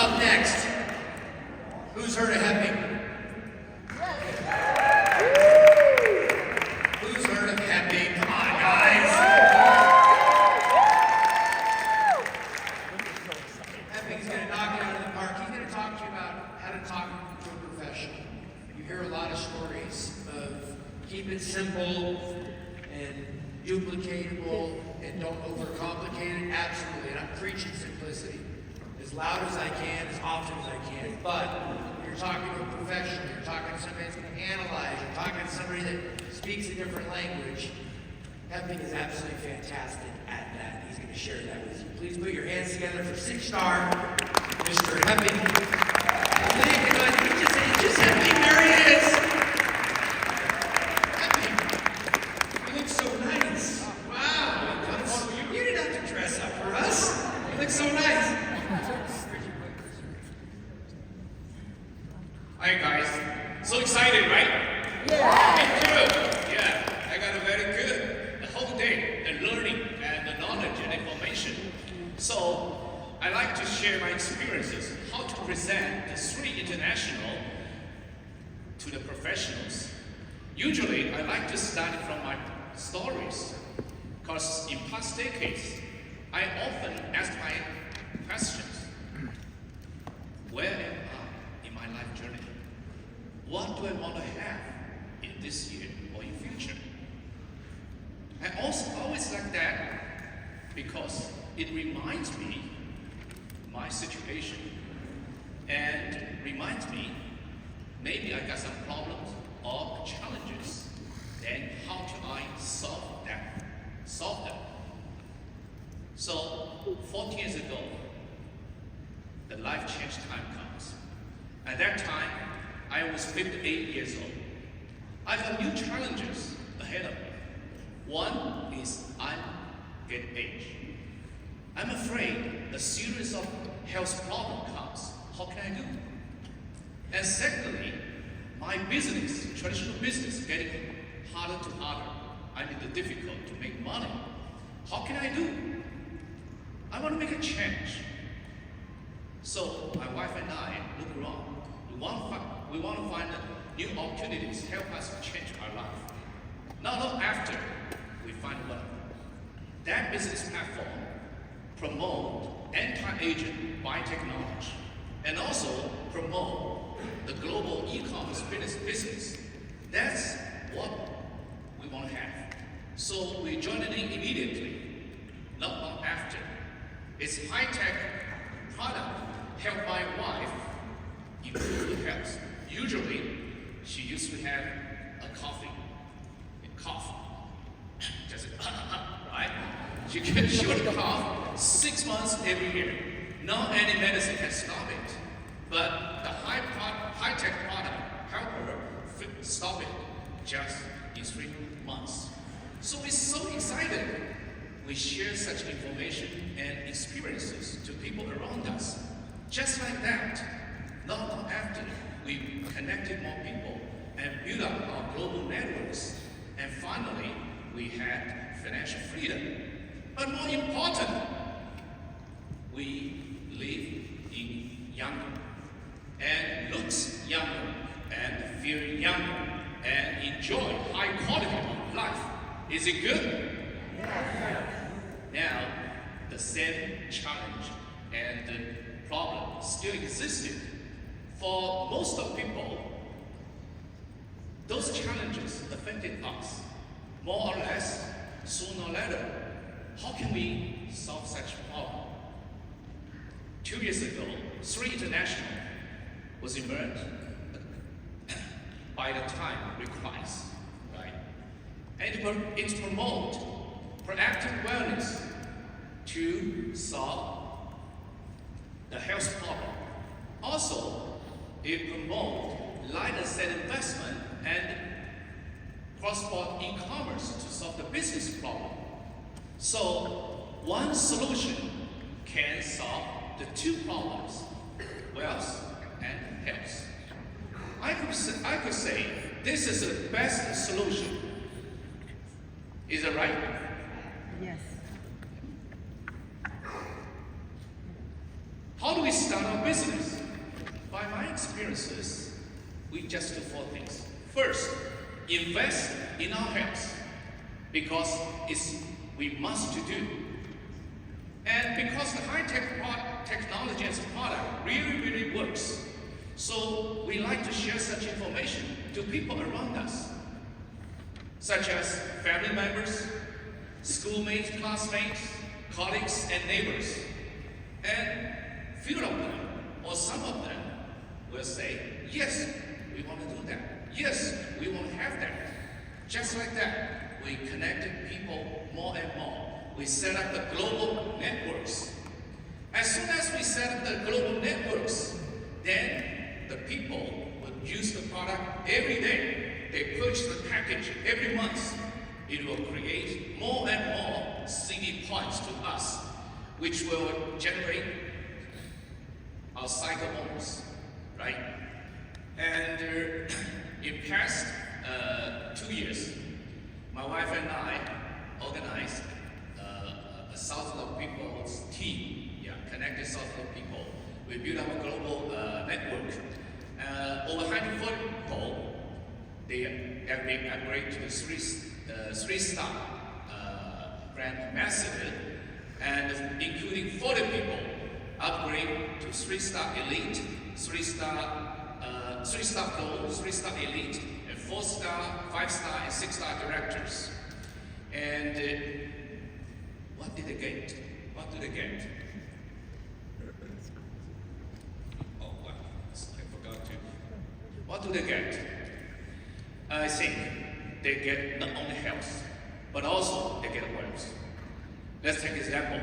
Up next, who's heard of Hepping? Who's heard of Hepping? Come on, guys. Hepping's going to knock it out of the park. He's going to talk to you about how to talk to a professional. You hear a lot of stories of keep it simple and duplicatable and don't overcomplicate it. Absolutely. And I'm preaching simplicity as loud as I can, as often as I can. But you're talking to a professional, you're talking to somebody that's going to analyze, you're talking to somebody that speaks a different language. Hepping is absolutely fantastic at that. He's going to share that with you. Please put your hands together for 6-star Mr. Hepping. Thank you, guys. It's just Hepping. There he is. Hepping. You look so nice. Wow. You didn't have to dress up for us. You look so nice. Hi guys, so excited, right? Yeah. Me too. Yeah, I got a very good the whole day, the learning and the knowledge and information. So I like to share my experiences, how to present the 3 International to the professionals. Usually I like to start from my stories, because in past decades I often ask my questions. Where am I in my life journey? What do I want to have in this year or in future? I also always like that because it reminds me my situation and reminds me maybe I got some problems or challenges. Then how do I solve them? So 14 years ago, the life change time comes. At that time, I was 58 years old. I have new challenges ahead of me. One is I'm getting age. I'm afraid a series of health problems comes. How can I do? And secondly, my business, traditional business, getting harder to harder. I mean, the difficult to make money. How can I do? I want to make a change. So my wife and I look around. We want to find new opportunities to help us change our life. Not long after, we find one. That business platform promote anti-aging biotechnology and also promote the global e-commerce business. That's what we want to have. So we joined it in immediately. Not long after, it's high-tech product help my wife improve her health. Usually, she used to have a cough, just right? She would cough 6 months every year. No any medicine can stop it, but the high-tech product help her stop it just in 3 months. So we're so excited. We share such information and experiences to people around us. Just like that, not long after, we connected more people and built up our global networks. And finally, we had financial freedom. But more important, we live in younger and looks younger and feel younger and enjoy high quality of life. Is it good? Now, the same challenge and the problem still existed. For most of people, those challenges affected us, more or less, sooner or later. How can we solve such problem? 2 years ago, 3 International was emerged by the time requires, right? And it promotes proactive wellness to solve the health problem. Also, it promotes light asset investment and cross-border e-commerce to solve the business problem. So, one solution can solve the 2 problems, wealth and health. I could say this is the best solution. Is it right? Yes. How do we start our business? By my experiences, we just do 4 things. First, invest in our health because we must do. And because the high-tech technology as a product really works, so we like to share such information to people around us, such as family members, schoolmates, classmates, colleagues, and neighbors. And few of them, or some of them, will say, yes, we want to do that. Yes, we want to have that. Just like that, we connected people more and more. We set up the global networks. As soon as we set up the global networks, then the people would use the product every day. They purchase the package every month. It will create more and more CD points to us, which will generate our cycle bonus, right? And in past 2 years, my wife and I organized a South of People's team, connected South of People. We built up a global network. Over 140 people, they have been upgraded to the three-star brand ambassador, and including 40 people upgrade to 3-star elite, 3-star gold, 3-star elite, and 4-star, 5-star, and 6-star directors. And what did they get? What do they get? Oh wow, I forgot to. What do they get? I think they get not only health, but also they get wealth. Let's take an example.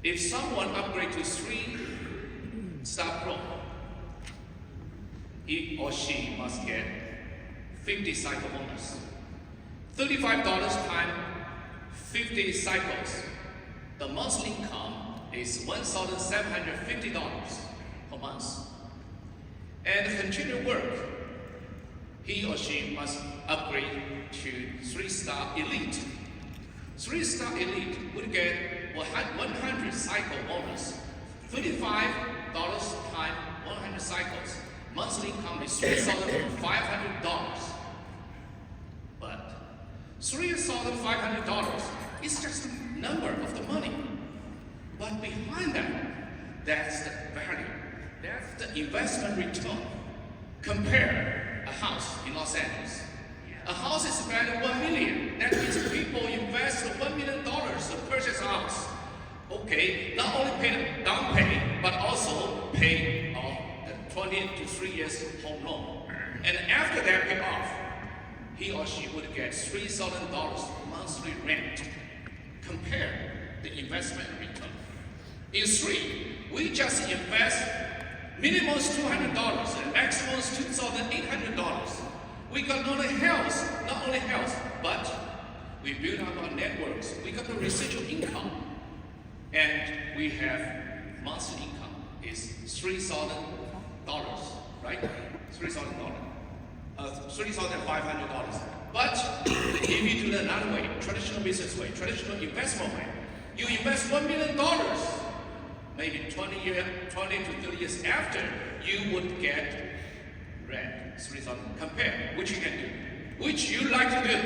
If someone upgrades to 3-star Pro, he or she must get 50 cycle bonus. $35 times 50 cycles. The monthly income is $1,750 per month. And to continue work, he or she must upgrade to 3-star elite. 3-star elite would get 100 cycle bonus. $35 times 100 cycles. Monthly income is $3,500. But $3,500 is just a number of the money. But behind that, that's the value. That's the investment return. Compare a house in Los Angeles. A house is valued $1 million. That means people invest $1 million to purchase a house. Okay, not only pay the down payment, but also pay off the 20 to 3 years home loan. And after that pay off, he or she would get $3,000 monthly rent. Compare the investment return. In 3, we just invest minimum is $200 and maximum is $2,800. We got not only health, but we build up our networks. We got the residual income, and we have monthly income is $3,000, right? $3,000, $3,500. But if you do it another way, traditional business way, traditional investment way, you invest $1 million. Maybe 20 to 30 years after, you would get rent, 3,000. Compare, which you can do. Which you like to do?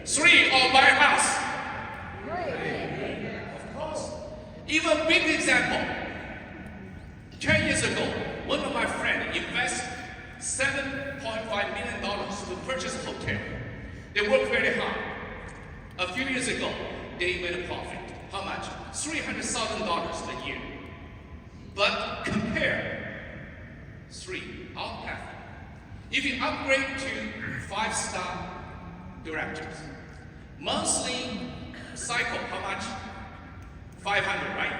3 or buy a house? Of course. Even big example. 10 years ago, one of my friends invested $7.5 million to purchase a hotel. They worked very hard. A few years ago, they made a profit. How much? $300,000 a year. But compare 3, our path. If you upgrade to 5-star directors, monthly cycle, how much? 500, right?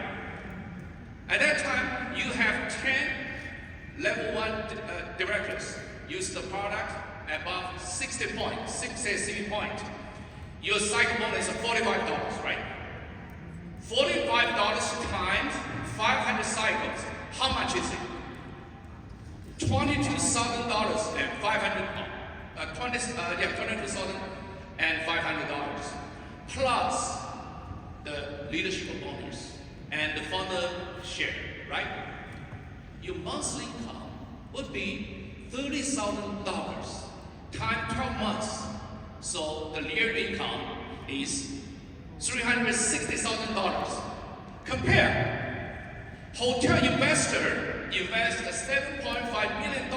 At that time, you have 10 level 1 directors. Use the product above 60 points, 60 points. Your cycle bonus is $45, right? $45 times 500 cycles. How much is it? $22,500. $22,500 plus leadership bonus and the founder share, right? Your monthly income would be $30,000 times 12 months. So the year income is $360,000. Compare, hotel investor invest $7.5 million.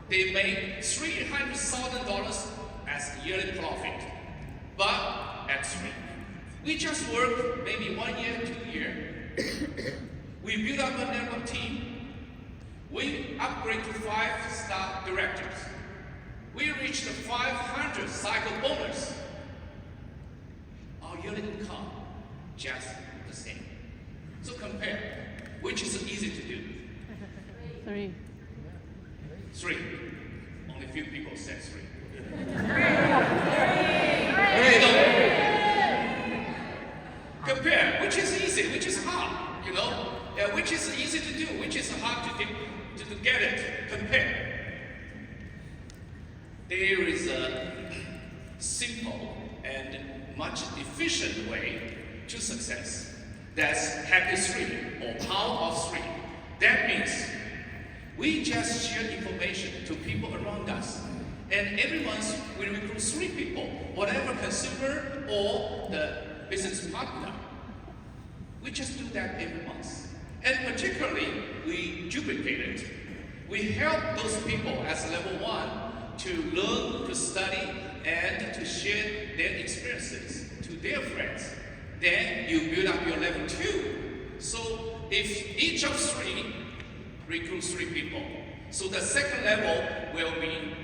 They made $300,000 as yearly profit. But at Three, we just work maybe 1 year, 2 years. We build up a network team. We upgrade to 5-star directors. We reached the 500 cycle bonus. Our yearly income just the same. So compare, which is easy to do? Three. Only few people said 3. Compare, which is easy, which is hard, you know? Yeah, which is easy to do, which is hard to get it. Compare. There is a simple and much efficient way to success. That's Happy 3 or Power of 3. That means we just share information to people around us. And every month we recruit 3 people, whatever consumer or the business partner. We just do that every month. And particularly, we duplicate it. We help those people as level 1 to learn, to study, and to share their experiences to their friends. Then you build up your level 2. So if each of 3 recruits 3 people, so the second level will be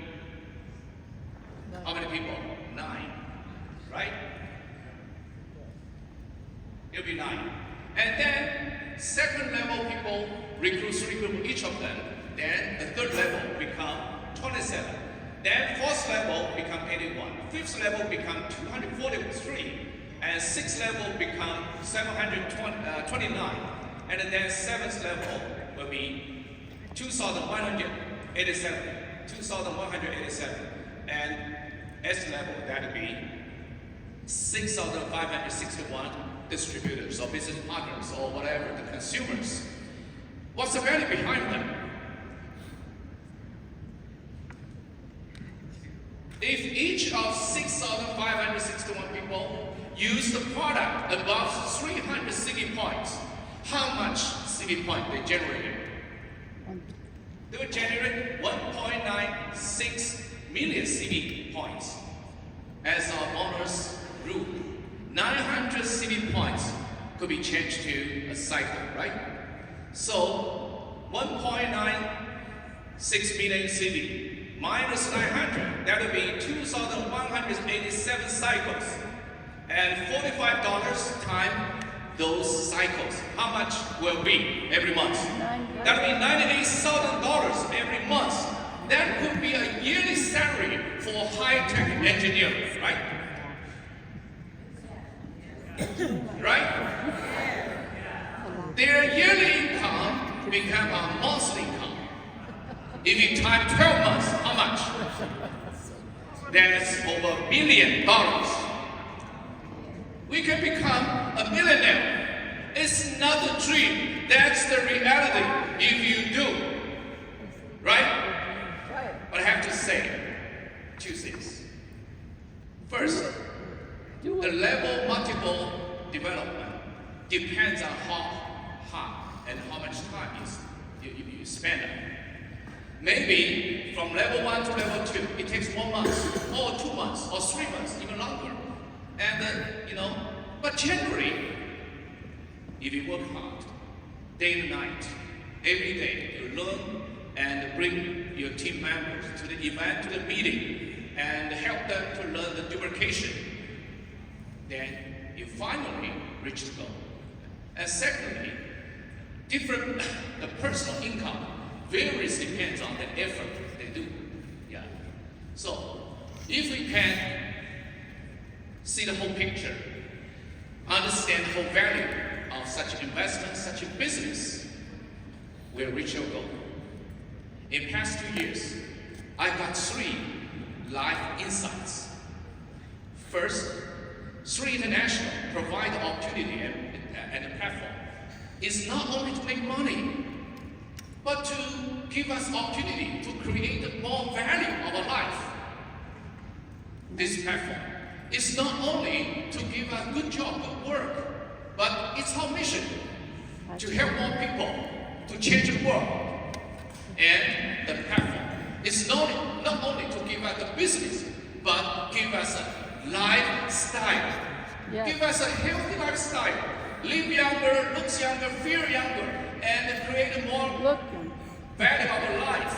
how many people? 9, right? It'll be 9. And then second level people recruit 3 people, each of them. Then the third level become 27. Then fourth level become 81. Fifth level become 243. And sixth level become 729. And then seventh level will be 2,187. 2,187. And S level, that will be 6,561 distributors or business partners or whatever, the consumers. What's the value behind them? If each of 6,561 people use the product above 300 CV points, how much CV point they generated? They would generate 1.96 million CV points. As our bonus rule, 900 CV points could be changed to a cycle, right? So 1.96 million CV minus 900, that would be 2,187 cycles. And $45 times those cycles, how much will be every month? That would be $98,000 every month. That could be a yearly salary for high-tech engineers, right? Right? Their yearly income become a monthly income. If you time 12 months, how much? That's over $1 million. We can become a millionaire. It's not a dream. That's the reality if you do. Right? But I have to say 2 things. First, the level multiple development depends on how hard and how much time you spend on it. Maybe from level 1 to level 2, it takes 1 month, or 2 months, or 3 months, even longer. And but generally, if you work hard, day and night, every day, you learn and bring your team members to the event, to the meeting, and help them to learn the duplication, then you finally reach the goal. And secondly, the personal income varies, depends on the effort they do. Yeah. So if we can see the whole picture, understand the whole value of such investment, such a business, we'll reach your goal. In past 2 years, I got 3 life insights. First, Three International provide the opportunity and a platform. It's not only to make money, but to give us opportunity to create more value of our life. This platform is not only to give us good job, good work, but it's our mission to help more people to change the world. And the platform is not only to give us the business, but give us a lifestyle. Yes. Give us a healthy lifestyle. Live younger, look younger, feel younger, and create more Looking. value of our life.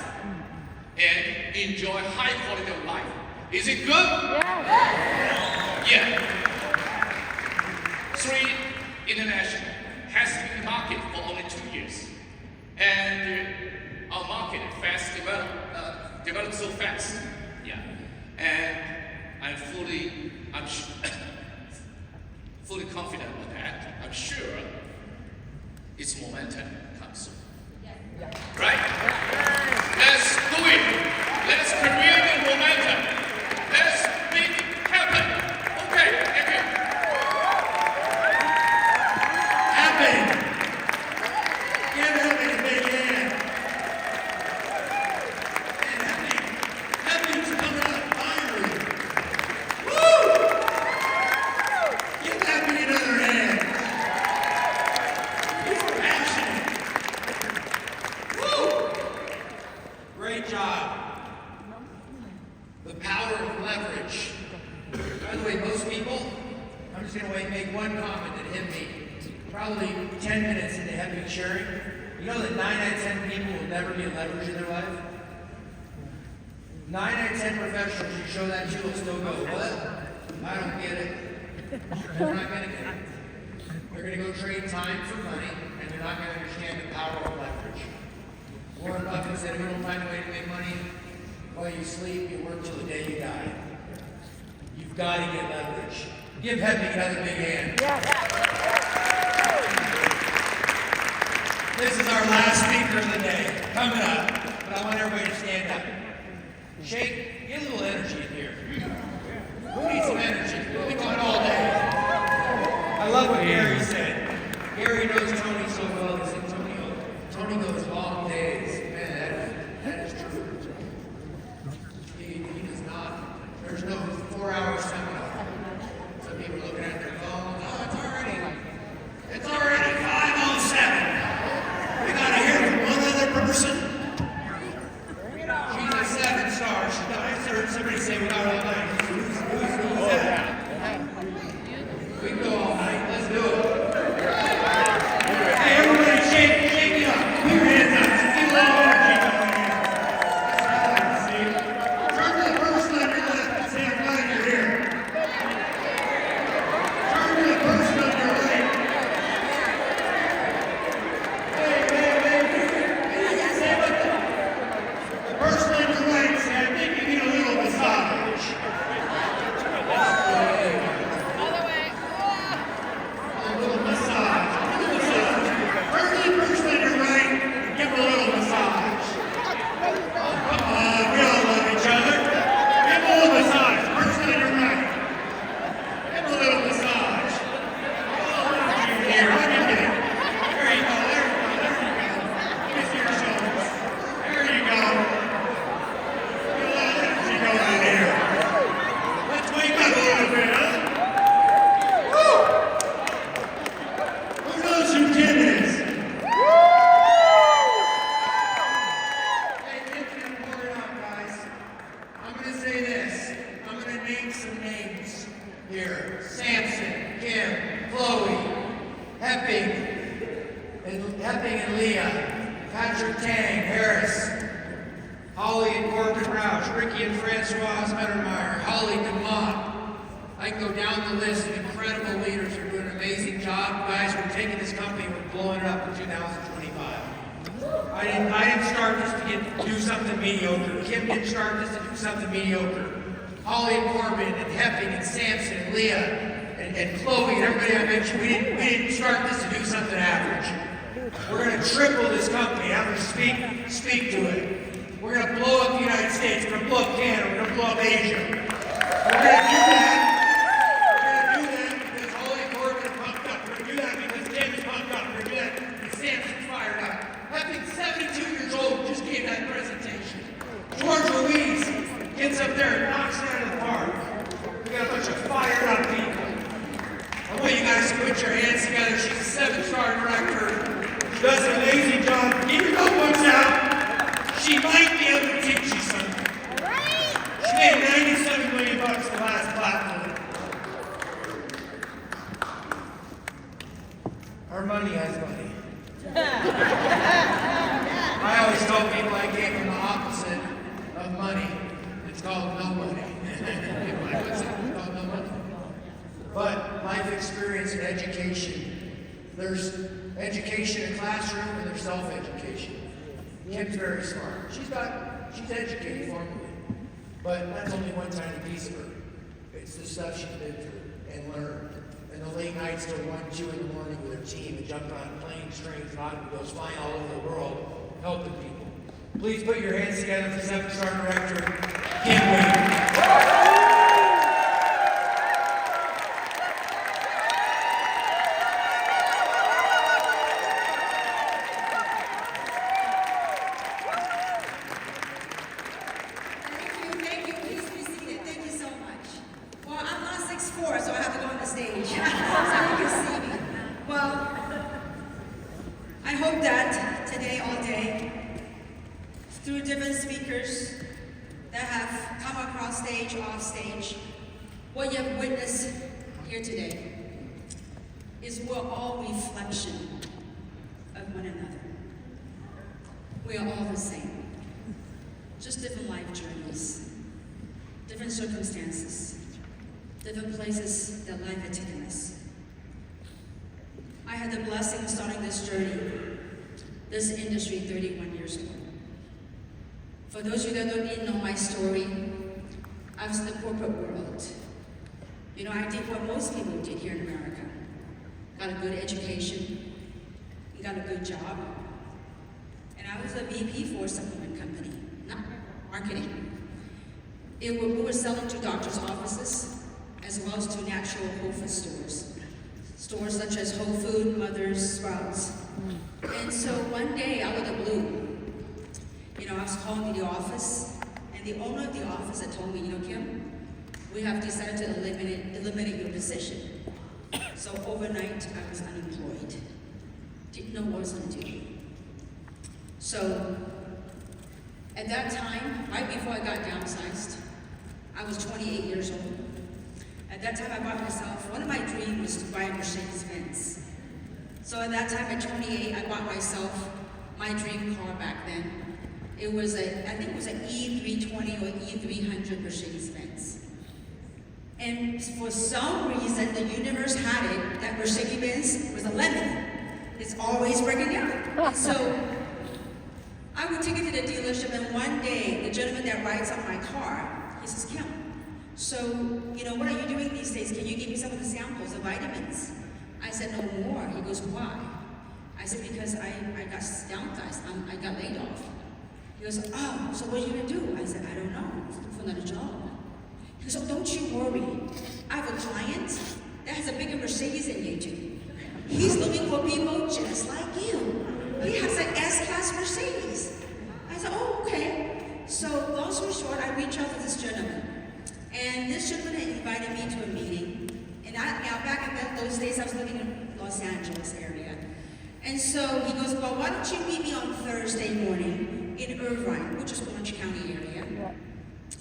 And enjoy high quality of life. Is it good? Yes. Yeah. Three International has been in the market for only 2 years. And our market fast developed so fast. Yeah. And I'm fully confident with that. I'm sure its momentum comes soon. Right? Let's do it. Let's create the momentum. Let's make it happen. Okay, thank you. Happy. Give Happy a big hand. Man, Happy's coming up finally. Woo! Give Happy another hand. He's passionate. Woo! Great job. The power of leverage. By the way, most people, I'm just going to make one comment that hit me. Probably 10 minutes into heavy sharing. You know that 9 out of 10 people will never get leverage in their life? 9 out of 10 professionals you show that to will still go, what? I don't get it. They're not going to get it. They're going to go trade time for money, and they're not going to understand the power of leverage. Warren Buffett said, if you don't find a way to make money while you sleep, you work till the day you die. You've got to get leverage. Give Happy another big hand. This is our last speaker of the day, coming up. But I want everybody to stand up. Shake, get a little energy in here. Who needs some energy? We'll be going all day. I love what Gary said. Gary knows Tony so well. He said, Tony goes long days. Man, that is true. He does not. There's no 4-hour seminar. Some people are looking at their phones. Oh, it's already 5:07. We gotta hear from one other person. She's a 7-star. I heard somebody say we got all night. Who's that? We can go all night. Let's do it. Hey, everybody, shake it up. Put your hands up. Get a little energy going here. That's what I like to see. Turn to the person on your left and say, I'm glad you're here. Turn to the person on your right. Say what the person on your right said, I think you need a little massage. A little massage. Turn to the person on your right and give him a little massage. Oh, come on, we all love each other. Give him a little massage. Person on your right. Give him a little massage. Oh, here, let me get it. There you go, there you go, there you go. Let me see your shoulders. There you go. Get a little energy going in here. Let's wake up a little bit, huh? Woo! Who knows who Tim is? Hey, Tim's gonna pour it out, guys. I'm gonna say this. I'm gonna name some names here. Samson, Kim, Chloe, Hepping and Leah, Patrick Tang, Harris, Holly and Corbin Roush, Ricky and Francoise Mettermeyer, Holly DeMont. I can go down the list of incredible leaders who are doing an amazing job. Guys, we're taking this company, we're blowing it up in 2025. I didn't start this to do something mediocre. Kim didn't start this to do something mediocre. Holly and Corbin and Heffing and Samson and Leah and Chloe and everybody I mentioned, we didn't start this to do something average. We're going to triple this company. I'm going to speak to it. We're going to blow up the United States. We're going to blow up Canada. We're going to blow up Asia. We're going to do that. We're going to do put your hands together. She's a 7-star director. She does an amazing job. Keep your notebooks out. She might be able to teach you something. She made $97 million the last platform. Our money has money. I always tell people I came from the opposite of money. It's called no money. People are like, what's that? It's called no money. But life experience and education. There's education in classroom and there's self-education. Kim's very smart. She's educated formally. But that's only one tiny piece of her. It's the stuff she's been through and learned. And the late nights till 1, 2 in the morning with her team and jumped on planes, trains, and automobiles, flying all over the world, helping people. Please put your hands together for 7-star director, Kim Wade. Thank you. Please be seated. Thank you so much. Well, I'm not 6'4", so I have to go on the stage so you can see me. Well, I hope that today, all day, through different speakers that have come across stage, off stage, what you have witnessed here today is we're all reflection of one another. We are all the same, just different life journeys, different circumstances, different places that life had taken us. I had the blessing of starting this journey, this industry 31 years ago. For those of you that didn't know my story, I was in the corporate world. You know, I did what most people did here in America. Got a good education, got a good job, and I was a VP for a supplement company, not marketing. We were selling to doctors' offices, as well as to natural health food stores. Stores such as Whole Food, Mother's, Sprouts. And so one day, out of the blue, you know, I was calling the office, and the owner of the office had told me, you know, Kim, we have decided to eliminate your position. So overnight, I was unemployed. Didn't know what I was going to do. So at that time, right before I got downsized, I was 28 years old. At that time, I bought myself, one of my dreams was to buy a Mercedes-Benz. So at that time, at 28, I bought myself my dream car back then. It was I think it was an E320 or E300 Mercedes-Benz. And for some reason, the universe had it that Mercedes-Benz was a lemon. It's always breaking down. And so I would take it to the dealership, and one day, the gentleman that rides on my car, he says, Kim, so, you know, what are you doing these days? Can you give me some of the samples of vitamins? I said, no more. He goes, why? I said, because I got downsized. I got laid off. He goes, oh, so what are you going to do? I said, I don't know. I'm looking for another job. He goes, oh, don't you worry. I have a client that has a bigger Mercedes than you do. He's looking for people just like you. He has an S-Class Mercedes. I said, oh, okay. So, long story short, I reached out to this gentleman. And this gentleman had invited me to a meeting. And back in those days, I was living in Los Angeles area. And so he goes, well, why don't you meet me on Thursday morning in Irvine, which is Orange County area.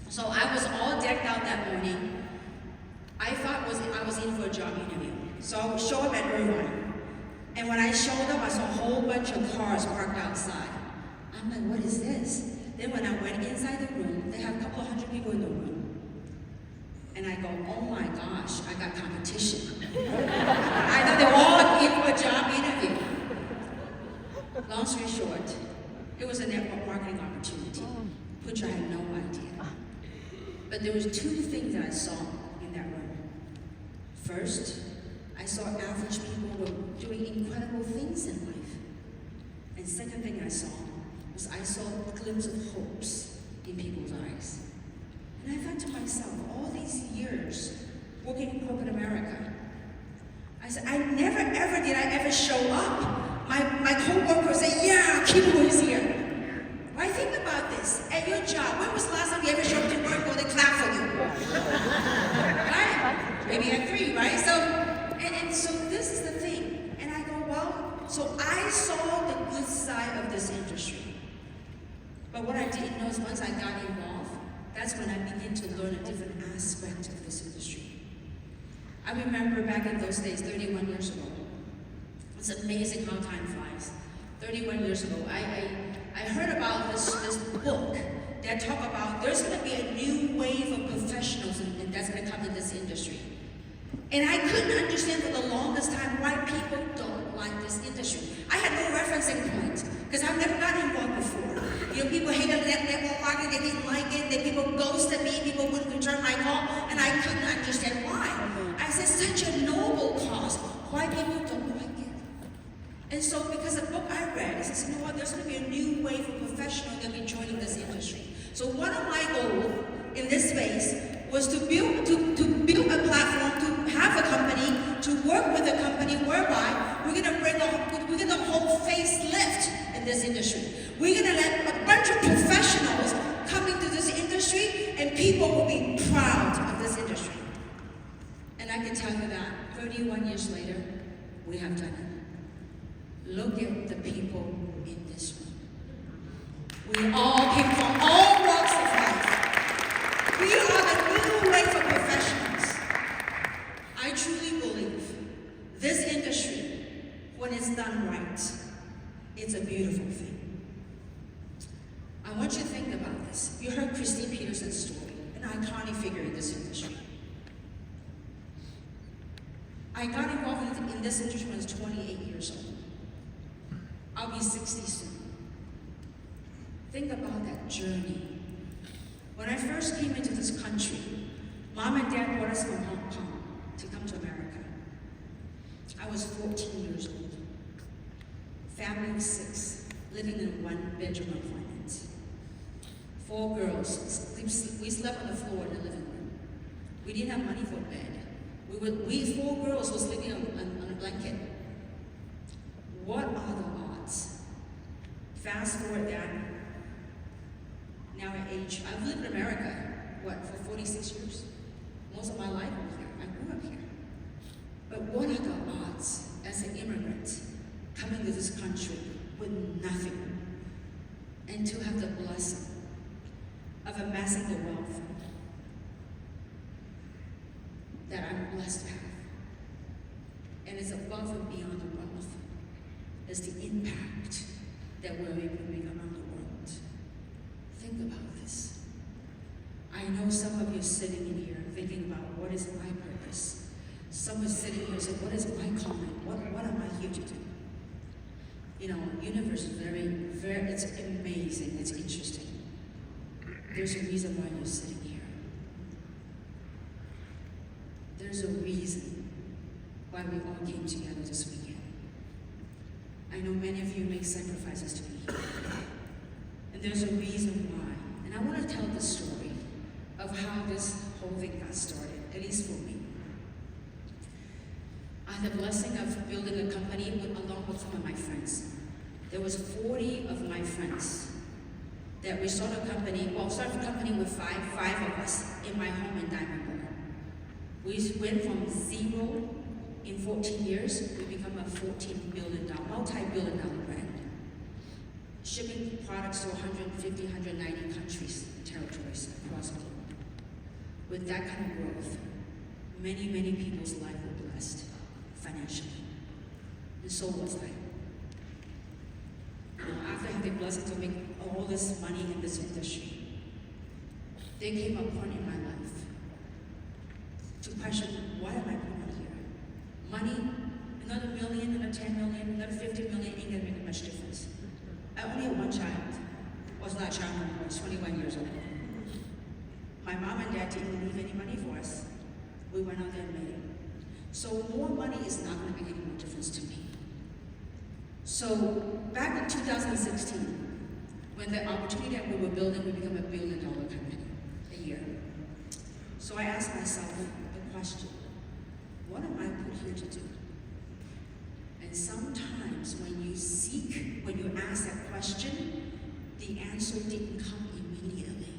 So I was all decked out that morning. I thought I was in for a job interview. So I show up at Irvine. And when I showed up, I saw a whole bunch of cars parked outside. I'm like, what is this? Then when I went inside the room, they have a couple of hundred people in the room. And I go, oh my gosh, I got competition. I thought they were all in for a job interview. Long story short, it was a network marketing opportunity, which I had no idea. But there was two things that I saw in that room. First, I saw average people were doing incredible things in life. And second thing I saw was I saw a glimpse of hopes in people's eyes. And I thought to myself, all these years working in corporate America, I said, I never ever did I ever show up. My co-workers say, yeah, Kim is here. Why think about this? At your job, when was the last time you ever showed up to work or they clap for you? Right? Maybe at 3, right? So And so this is the thing. And I go, well, so I saw the good side of this industry. But what I didn't know is once I got involved, that's when I began to learn a different aspect of this industry. I remember back in those days, 31 years ago. It's amazing how time flies. 31 years ago, I heard about this book that talk about there's going to be a new wave of professionals and that's going to come in this industry. And I couldn't understand for the longest time why people don't like this industry. I had no referencing point because I've never gotten involved before. You know, people hated network marketing, they didn't like it, then people ghosted me, people wouldn't return my call, and I couldn't understand why. I said, such a noble cause, why people don't like it? And so because the book I read, it says, you know what, there's going to be a new wave of professionals that will be joining this industry. So one of my goals in this space was to build a platform, to have a company, to work with a company whereby we're going to hold facelift in this industry. We're going to let a bunch of professionals come into this industry and people will be proud of this industry. And I can tell you that 31 years later, we have done it. Look at the people in this room. We all came from all walks of life. We are the new wave of professionals. I truly believe this industry, when it's done right, it's a beautiful thing. I want you to think about this. You heard Christine Peterson's story, an iconic figure in this industry. I got involved in this industry when I was 28 years old. I'll be 60 soon. Think about that journey. When I first came into this country, Mom and Dad brought us from Hong Kong to come to America. I was 14 years old. Family of 6, living in a one-bedroom apartment. 4 girls. We slept on the floor in the living room. We didn't have money for a bed. We 4 girls was living on a blanket. What are the odds? Fast forward that. Now at age, I've lived in America, for 46 years? Most of my life I'm here. I grew up here. But what are the odds as an immigrant coming to this country with nothing and to have the blessing of amassing the wealth that I'm blessed to have? And it's above and beyond the wealth. It's the impact that we're able to make around the world. Think about this. I know some of you are sitting in here thinking about what is my purpose. Some are sitting here saying, what is my calling? What am I here to do? You know, universe is very, it's amazing, it's interesting. There's a reason why you're sitting here. There's a reason why we all came together this weekend. I know many of you make sacrifices to be here. And there's a reason why. And I want to tell the story of how this whole thing got started, at least for me. I had the blessing of building a company along with some of my friends. There was 40 of my friends that we started a company, started a company with five of us in my home in Diamond Bar. We went from 0 in 14 years, we become a $14 billion, multi-billion dollar brand. Shipping products to 150, 190 countries and territories across the globe. With that kind of growth, many, many people's lives were blessed financially. And so was I. You know, after having the blessing to make all this money in this industry, there came a point in my life to question, why am I put out here? Money, another million, another 10 million, another 50 million ain't gonna make much difference. I only had one child. Was not a child anymore, I was 21 years old. My mom and dad didn't leave any money for us. We went out there and made it. So more money is not gonna make any more difference to me. So back in 2016, when the opportunity that we were building, we became $1 billion company a year. So I asked myself the question, what am I put here to do? And sometimes when you ask that question, the answer didn't come immediately.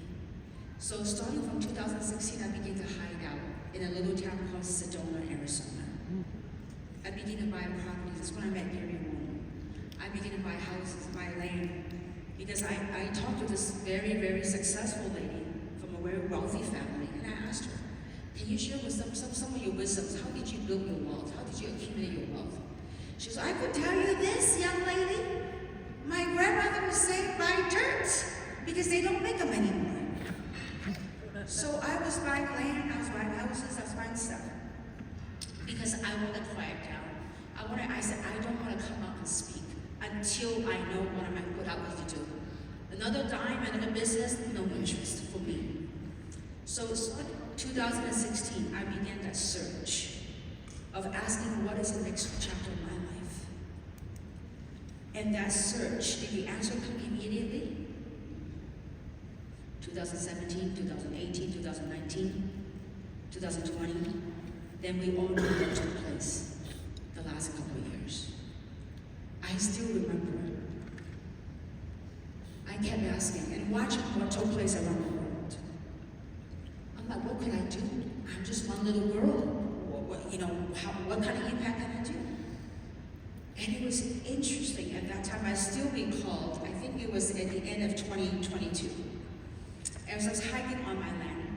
So starting from 2016, I began to hide out in a little town called Sedona, Arizona. I began to buy properties. That's when I met Gary Wong. I began to buy houses, buy land, because I talked to this very, very successful lady from a very wealthy family, and I asked her, can you share with some of your wisdoms? How did you build your wealth? How did you accumulate your wealth? She said, I could tell you this, young lady. My grandmother would say, buy dirt, because they don't make them anymore. So I was buying land, I was buying houses, I was buying stuff. Because I want to quiet down. I said, I don't want to come out and speak until I know what I'm what I want to do. Another dime, another business, no interest for me. So it's like 2016, I began that search of asking what is the next chapter of my life. And that search, did the answer come immediately? 2017, 2018, 2019, 2020, then we all know what took place the last couple of years. I still remember. I kept asking and watching what took place around the world. I'm like, what could I do? I'm just one little girl. What kind of impact can I do? And it was interesting. At that time, I still recalled, I think it was at the end of 2022. As I was hiking on my land,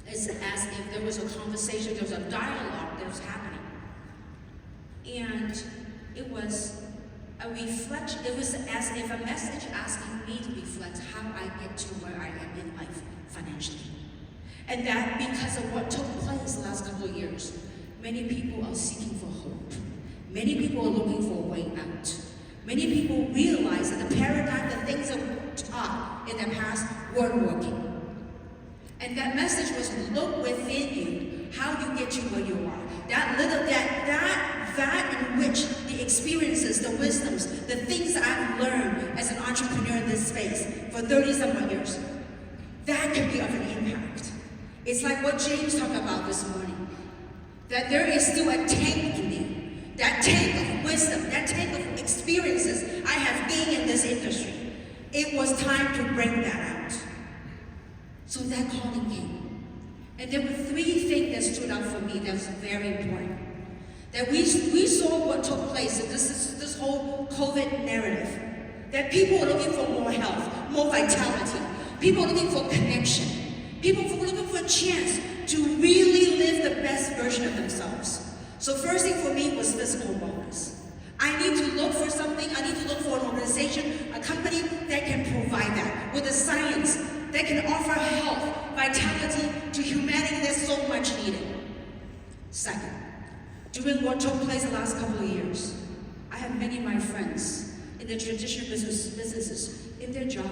it's as if there was a conversation, there was a dialogue that was happening. And it was a reflection, it was as if a message asking me to reflect how I get to where I am in life financially. And that because of what took place the last couple of years, many people are seeking for hope. Many people are looking for a way out. Many people realize that the paradigm, the things that were taught in the past weren't working. And that message was, look within you, how you get to where you are. That in which the experiences, the wisdoms, the things I've learned as an entrepreneur in this space for 30-some years, that can be of an impact. It's like what James talked about this morning, that there is still a tank in me, that tank of wisdom, that tank of experiences I have gained in this industry. It was time to bring that out. So that calling came. And there were 3 things that stood out for me that was very important. That we saw what took place in this whole COVID narrative. That people are looking for more health, more vitality. People are looking for connection. People are looking for a chance to really live the best version of themselves. So first thing for me was physical wellness. I need to look for something, I need to look for an organization, a company that can provide that with the science that can offer health, vitality to humanity that's so much needed. Second, during what took place the last couple of years, I have many of my friends in the traditional businesses, in their job,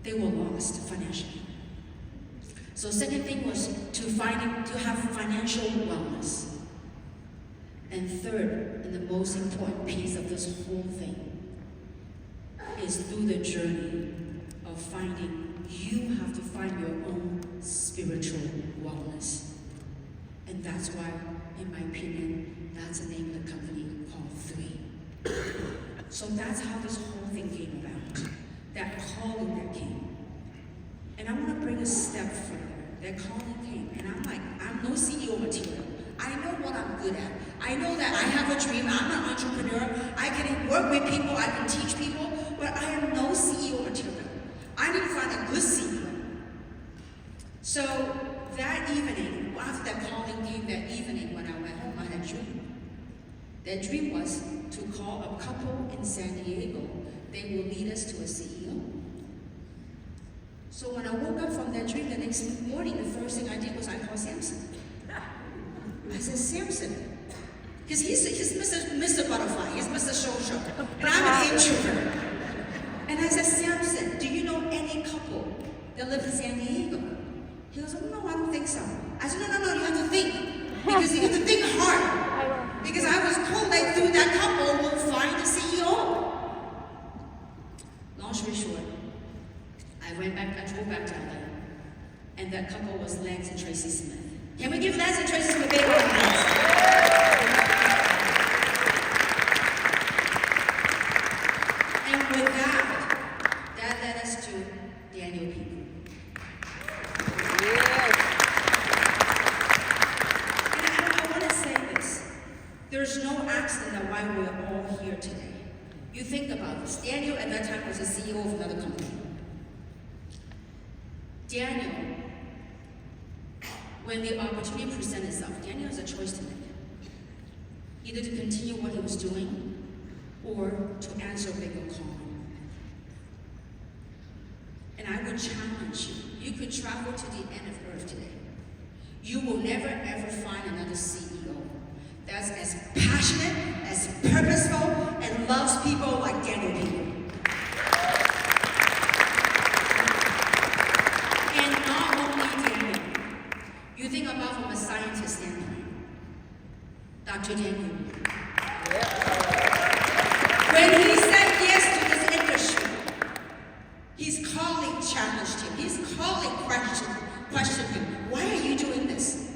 they were lost financially. So second thing was to have financial wellness. And third, and the most important piece of this whole thing, is through the journey of finding, you have to find your own spiritual wellness. And that's why, in my opinion, that's the name of the company called 3. So that's how this whole thing came about, that calling that came. And I want to bring a step further. That calling came, and I'm like, I'm no CEO material. I know what I'm good at. I know that I have a dream. I'm an entrepreneur. I can work with people. I can teach people, but I am no CEO material. I need to find a good CEO. So that evening, after that calling came that evening when I went home, I had a dream. That dream was to call a couple in San Diego. They will lead us to a CEO. So when I woke up from that dream the next morning, the first thing I did was I called Samson. I said, Samson, because he's Mr. Butterfly, he's Mr. Social, and I'm an introvert. And I said, Samson, do you know any couple that live in San Diego? He goes, oh, no, I don't think so. I said, no, you have to think. Because you have to think hard. Because I was told that through that couple, we'll find a CEO. Long story short, I drove back to LA. And that couple was Lance and Tracy Smith. Can we give Lance and Tracy Smith a big round of applause? And with that led us to Daniel People. And I want to say this. There's no accident that why we're all here today. You think about this. Daniel at that time was the CEO of another company. Daniel, when the opportunity presented itself, Daniel has a choice to make. Either to continue what he was doing or to answer a bigger call. And I would challenge you. You could travel to the end of earth today. You will never ever find another CEO that's as passionate, as purposeful, and loves people like Daniel Pink. And not only Daniel. You think about from a scientist standpoint. Dr. Daniel. When he said yes to this industry, his colleague challenged him. His colleague questioned him. Why are you doing this?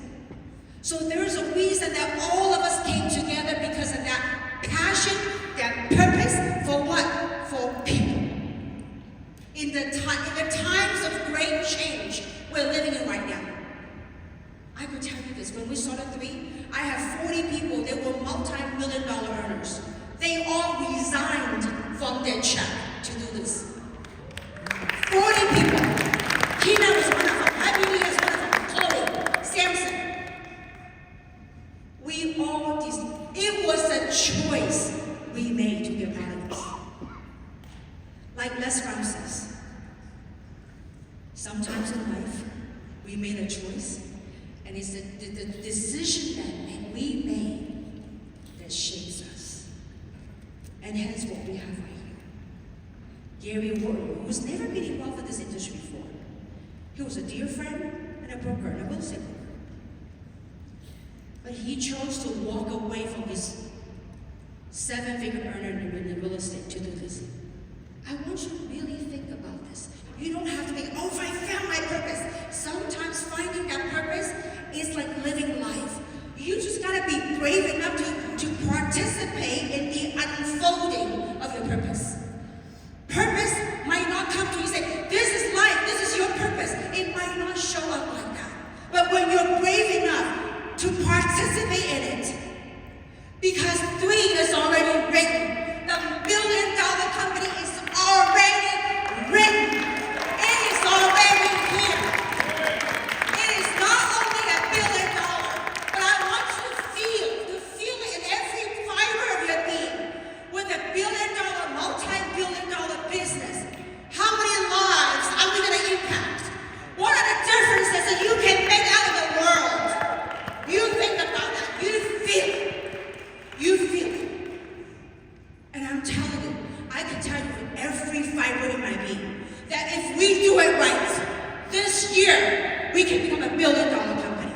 So there's a reason that all of us came together because of that passion, that purpose for what? For people. In the times of great change we're living in right now. I could tell you this, when we started 3, I have 40 people that were multi-million-dollar earners. They all resigned from their check to do this. 40 people. Tina was one of them. Happy is one of them. Chloe, Samson. We all, it was a choice we made to be a part of this. Like Les Brown says, sometimes in life, we made a choice, and it's the decision that we made that shapes us. And hence what we have right here. Gary Wharton, who's never been involved in this industry before. He was a dear friend and a broker and a real estate broker. But he chose to walk away from his 7-figure earner in the real estate to do this. I want you to really think about this. You don't have to think, oh, I found my purpose. Sometimes finding that purpose is like living life. You just gotta be brave enough to participate in the unfolding of your purpose. Purpose might not come to you and say, this is life, this is your purpose. It might not show up like that. But when you're brave enough to participate in it, because 3 is already written, the $1 billion company is already written. It is already here. It is not only $1 billion, but I want you to feel it in every fiber of your being. With $1 billion, multi-billion-dollar business, how many lives are we going to impact? What are the differences that you can make out of the world? You think about that. You feel it. You feel it. And I'm telling you, I can tell you with every fiber in my being, that if we do it right, this year, we can become $1 billion company.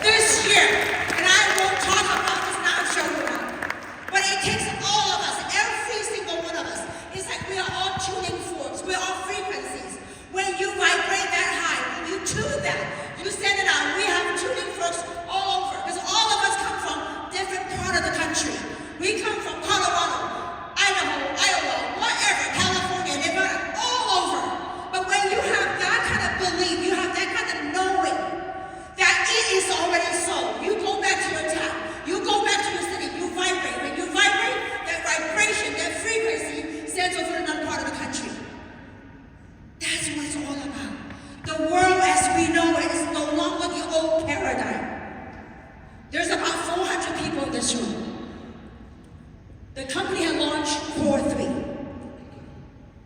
This year. And I won't talk about this now, show you now. But it takes all of us, every single one of us. It's like we are all tuning forks. We're all frequencies. When you vibrate that high, when you tune that, you send it out. We have tuning forks all over. Because all of us come from different part of the country. We come from Colorado, Idaho, Iowa, whatever, California, Nevada, all over. But when you have that kind of belief, you have that kind of knowing that it is already so. You go back to your town, you go back to your city, you vibrate. When you vibrate, that vibration, that frequency sends over to another part of the country. That's what it's all about. The world as we know it is no longer the old paradigm. There's about 400 people in this room. The company had launched Core 3.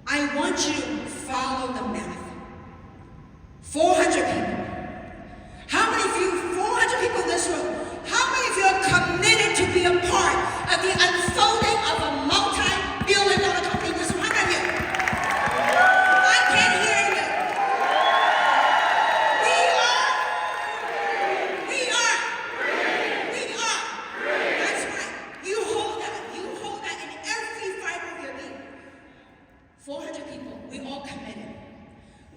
I want you to follow the math. 400 people. How many of you, 400 people in this room, how many of you are committed to be a part of the unfolding of a multi-billion-dollar company in this room? How many of you? I can't hear you. We are. That's right. You hold that. You hold that in every fiber of your being. 400 people. We all committed.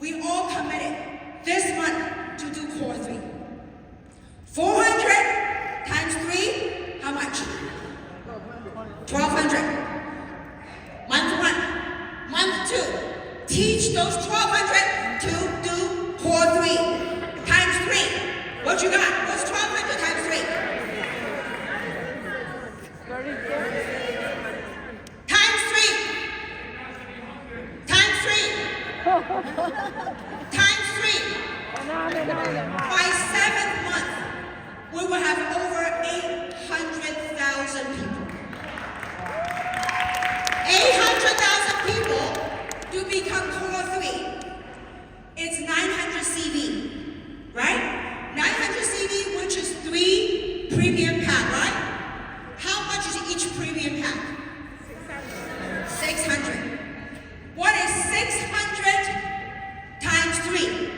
We all committed this month to do Core 3. 400 times 3, how much? 1,200. Month 1. Month 2. Teach those 1,200 to do Core 3 times 3. What you got? What's 1,200 times 3? Times 3. By 7th month, we will have over 800,000 people. 800,000 people to become Core 3. It's 900 CV, right? 900 CV, which is 3 premium pack, right? How much is each premium pack? 600. What is 600 times 3?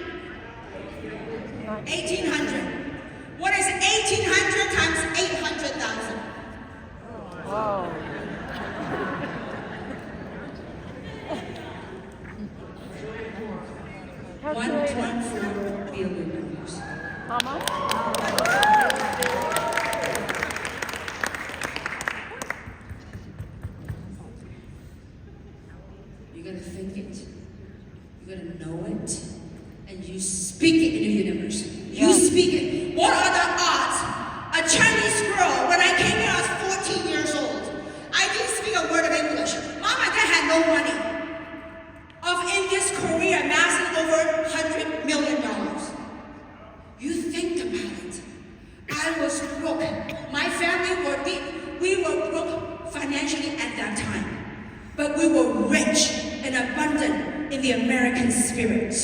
1,800. What is 1,800 times 800,000? Wow. 1.4 billion dollars. How much? You gotta think it, you gotta know it, and you speak it in the universe. You speak it. What are the odds? A Chinese girl, when I came here, I was 14 years old. I didn't speak a word of English. Mom and dad had no money. Of in this career, amassing over $100 million. You think about it. I was broke. My family we were broke financially at that time. But we were rich and abundant in the American spirit.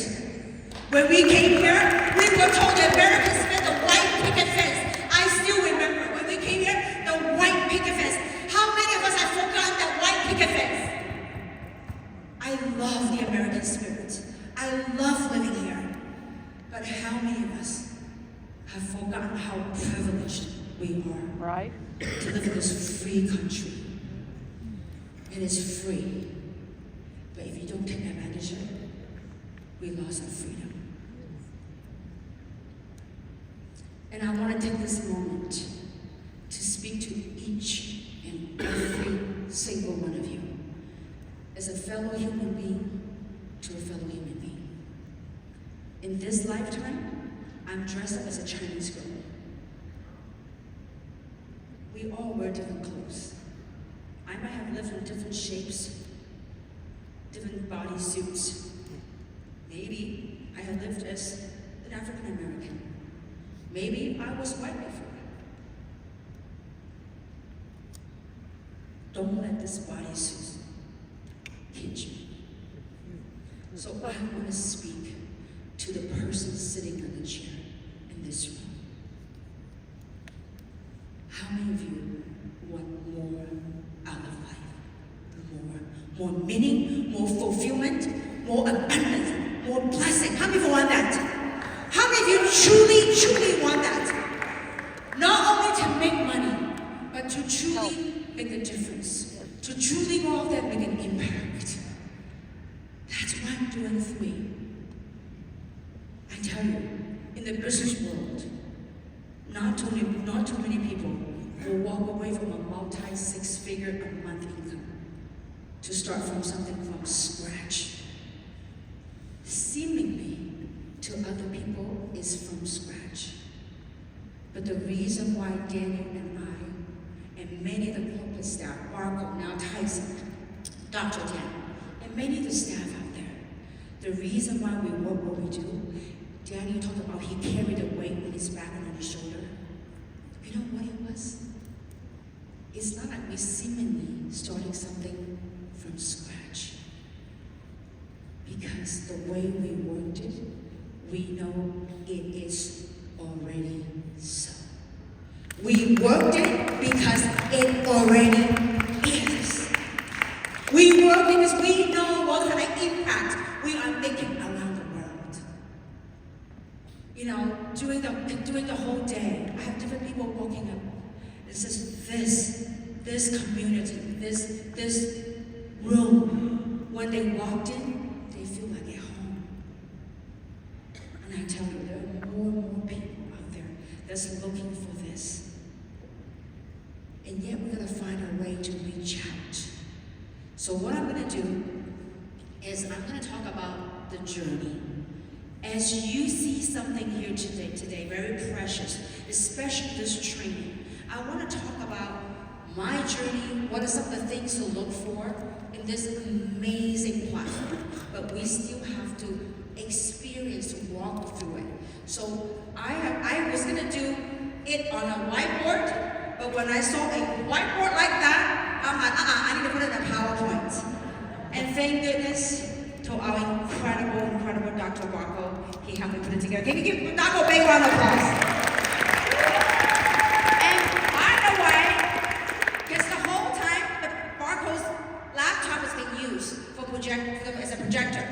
When we came here, we were told the American spirit, the white picket fence. I still remember when we came here, the white picket fence. How many of us have forgotten that white picket fence? I love the American spirit. I love living here. But how many of us have forgotten how privileged we are Right? to live in this free country? It is free. But if you don't take advantage of it, we lost our freedom. And I want to take this moment to speak to each and every single one of you as a fellow human being to a fellow human being. In this lifetime, I'm dressed up as a Chinese girl. We all wear different clothes. I might have lived in different shapes, different body suits. Maybe I have lived as an African American. Maybe I was white before. Don't let this body suit hit you. So I want to speak to the person sitting in the chair in this room. How many of you want more out of life? More meaning, more fulfillment, more abundance, more blessing. How many of you want that? How many of you truly, truly want that? Not only to make money, but to truly make a difference. To truly go out there and make an impact. That's why I'm doing 3. I tell you, in the business world, not too many people will walk away from a multi-6-figure a month income to start from something from scratch. Seemingly, to other people, is from scratch. But the reason why Daniel and I, and many of the corporate staff, Marco, now Tyson, Dr. Dan, and many of the staff out there, the reason why we work what we do, Daniel talked about he carried the weight on his back and on his shoulder. You know what it was? It's not like we seemingly starting something from scratch. Because the way we worked it, we know it is already so. We worked it because it already is. We work because we know what kind of impact we are making around the world. You know, during the whole day, I have different people walking up. It says this community, this room, when they walked in, they feel like at home. And I tell you, there are more and more people out there that's looking for this. And yet we're gonna find a way to reach out. So what I'm gonna do is I'm gonna talk about the journey. As you see something here today, very precious, especially this training, I wanna talk about my journey, what are some of the things to look for in this amazing platform. But we still have to experience, walk through it. So I was gonna do it on a whiteboard, but when I saw a whiteboard like that, I'm like, I need to put it in a PowerPoint. And thank goodness to our incredible Dr. Rocco. He helped me put it together. Can you give Dr. a big round of applause? And by the way, guess the whole time the Barco's laptop is being used as a projector.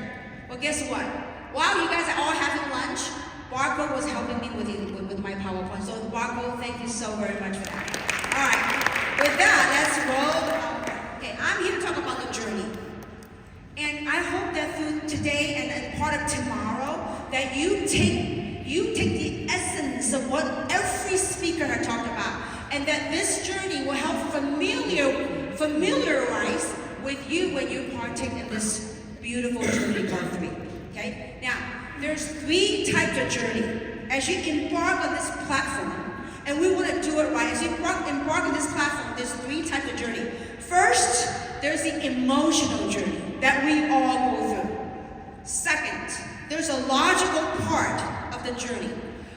Well, guess what? While you guys are all having lunch, Barco was helping me with my PowerPoint. So Barco, thank you so very much for that. All right, with that, let's roll. Okay, I'm here to talk about the journey. And I hope that through today and part of tomorrow, that you take the essence of what every speaker had talked about, and that this journey will help familiarize with you when you partake in this beautiful journey called 3. Okay? Now, there's 3 types of journey. As you embark on this platform, and we want to do it right, as you embark on this platform, there's 3 types of journey. First, there's the emotional journey that we all go through. Second, there's a logical part of the journey.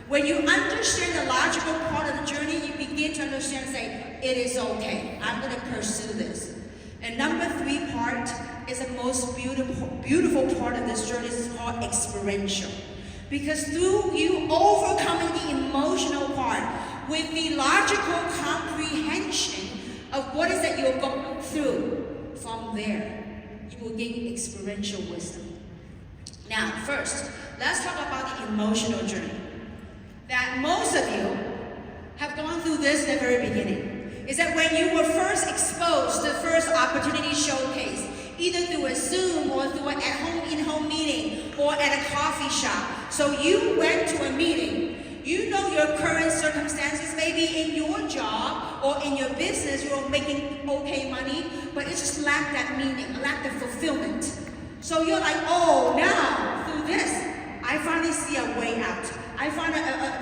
When you understand the logical part of the journey, you begin to understand and say, it is okay, I'm going to pursue this. And number 3 part is the most beautiful part of this journey. It's called experiential. Because through you overcoming the emotional part with the logical comprehension of what is that you're going through, from there, you will gain experiential wisdom. Now, first, let's talk about the emotional journey. That most of you have gone through this in the very beginning. Is that when you were first exposed to the first opportunity showcase, either through a Zoom or through an in-home meeting or at a coffee shop. So you went to a meeting, you know your current circumstances, maybe in your job or in your business, you're making okay money, but it just lacked that meaning, lacked the fulfillment. So you're like, oh, now through this, I finally see a way out. I find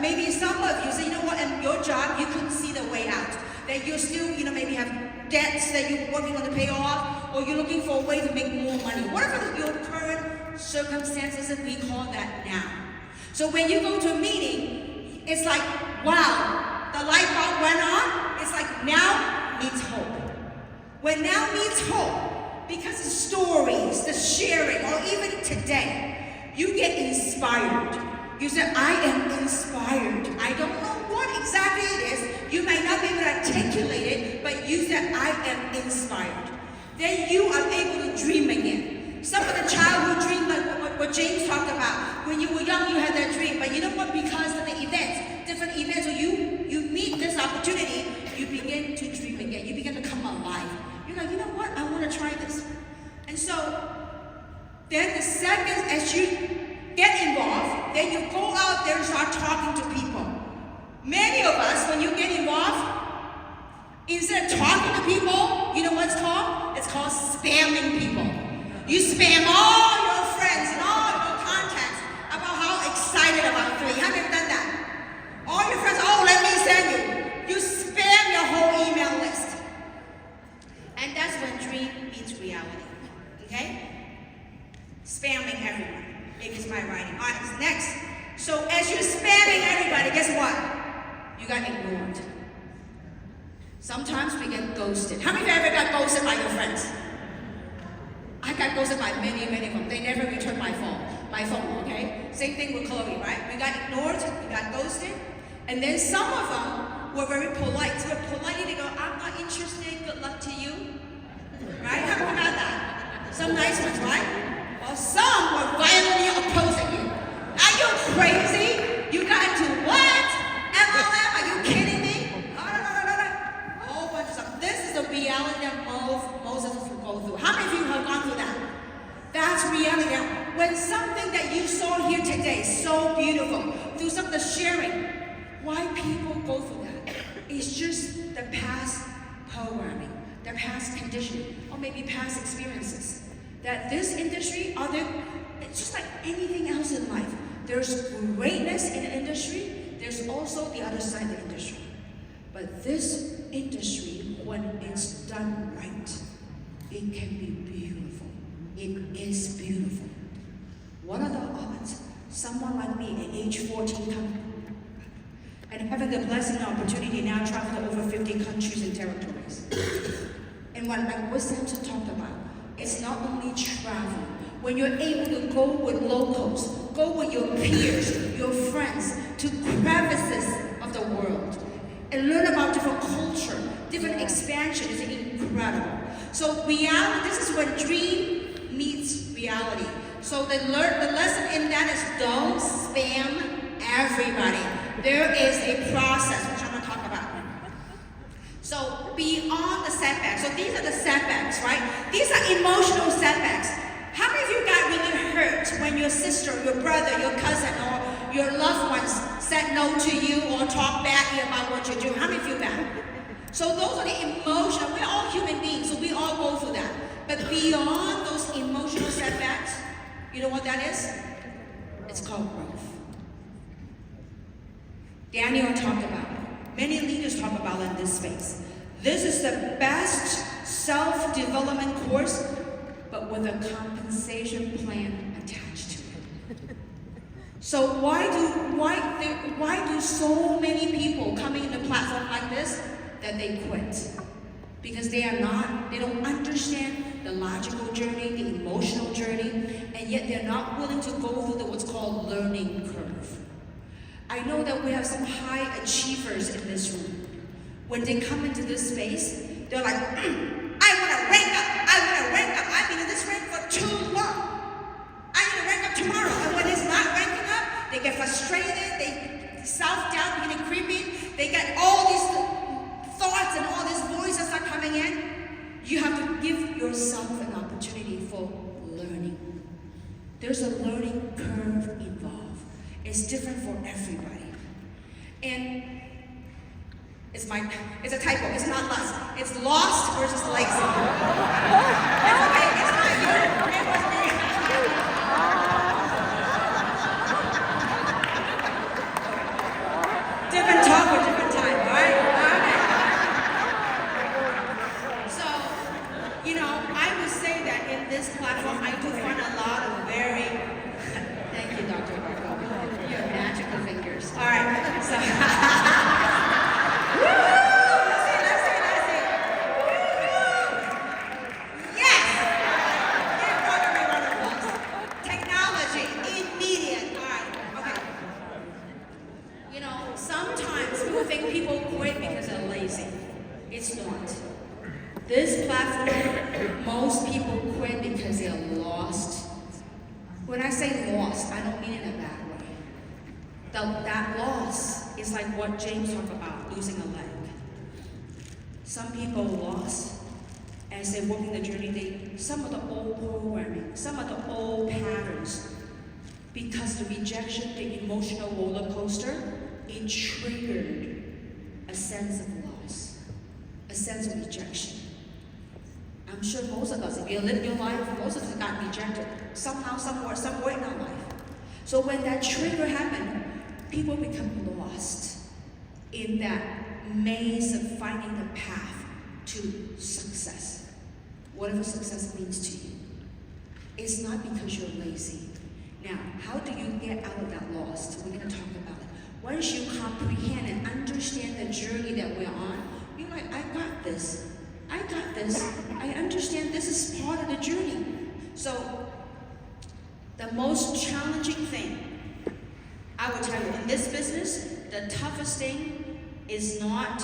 maybe some of you say, you know what, in your job, you couldn't see the way out. That you're still, maybe have debts that you're working on to pay off, or you're looking for a way to make more money. Whatever your current circumstances, and we call that now. So when you go to a meeting, it's like, wow, the light bulb went on. It's like now meets hope. When now meets hope, because the stories, the sharing, or even today, you get inspired. You say, I am inspired. I don't know what exactly it is. You may not be able to articulate it, but you said, I am inspired. Then you are able to dream again. Some of the childhood dreams, like what James talked about, when you were young, you had that dream. But you know what? Because of the events, different events, so you meet this opportunity, you begin to dream again. You begin to come alive. You're like, you know what? I want to try this. And so, then the second, as you get involved, then you go out there and start talking to people. Many of us, when you get involved, instead of talking to people, you know what it's called? It's called spamming people. You spam all your friends and all your contacts about how excited about 3. Have you ever done that? All your friends, oh, let me send you. You spam your whole email list. And that's when dream meets reality. Okay? Spamming everyone. Maybe it's my writing. All right, next. So as you're spamming everybody, guess what? You got ignored. Sometimes we get ghosted. How many of you ever got ghosted by your friends? I got ghosted by many of them. They never returned my phone, okay? Same thing with Chloe, right? We got ignored, we got ghosted. And then some of them were very polite. So politely they go, I'm not interested, good luck to you. Right? How many got that? Some nice ones, right? Well, some were violently opposing you. Are you crazy? You got into what? MLM? Are you kidding me? No. A whole bunch of stuff. This is the reality that most of us will go through. How many of you have gone through that? That's reality. Now, when something that you saw here today, so beautiful, through some of the sharing, why people go through that? It's just the past programming, the past conditioning, or maybe past experiences. That this industry, it's just like anything else in life. There's greatness in the industry, there's also the other side of the industry. But this industry, when it's done right, it can be beautiful. It is beautiful. What are the odds? Someone like me at age 14 coming and having the blessing and opportunity now travel to over 50 countries and territories. And what I was able to talk about, it's not only travel. When you're able to go with locals, go with your peers, your friends, to crevices of the world, and learn about different culture, different expansion is incredible. So reality, this is when dream meets reality. So the lesson in that is don't spam everybody. There is a process, which I'm going to talk about. So beyond the setbacks, so these are the setbacks, right? These are emotional setbacks. How many of you got really hurt when your sister, your brother, your cousin, or your loved ones said no to you or talked badly about what you're doing? How many of you got? So those are the emotional, we're all human beings, so we all go through that. But beyond those emotional setbacks, you know what that is? It's called growth. Daniel talked about it. Many leaders talk about it in this space. This is the best self-development course, but with a compensation plan attached to it. So why do so many people coming in a platform like this that they quit? Because they don't understand the logical journey, the emotional journey, and yet they're not willing to go through what's called learning curve. I know that we have some high achievers in this room. When they come into this space, they're like, I want to rank up, I've been in this rank for too long. I need to rank up tomorrow. And when it's not ranking up, they get frustrated, they self-doubt beginning creeping, they get all these thoughts and all these voices are coming in. You have to give yourself an opportunity for learning. There's a learning curve involved. It's different for everybody. And it's a typo, it's not lust. It's lost versus lazy. It's okay, it's not you. It was me. Different talk for different time, right? Okay. So, I would say that in this platform, I do find a lot of very, thank you, Dr. Barco. You have magical fingers. All right, so. Let's see. Yes! Give Dr. a round of applause. Technology, immediate. All right, okay. Sometimes people think people quit because they're lazy. It's not. This platform, most people quit because they're lost. When I say lost, I don't mean it in a bad way. That loss is like what James talked about, losing a leg. Some people lost as they're walking the journey, some of the old programming, some of the old patterns, because the rejection, the emotional roller coaster, it triggered a sense of loss, a sense of rejection. I'm sure most of us, if you live your life, most of us got rejected somehow, somewhere in our life. So when that trigger happened, people become lost in that maze of finding the path to success. Whatever success means to you. It's not because you're lazy. Now, how do you get out of that lost? We're going to talk about it. Once you comprehend and understand the journey that we're on, you're like, I got this. I understand this is part of the journey. So, the most challenging thing, I will tell you, in this business, the toughest thing is not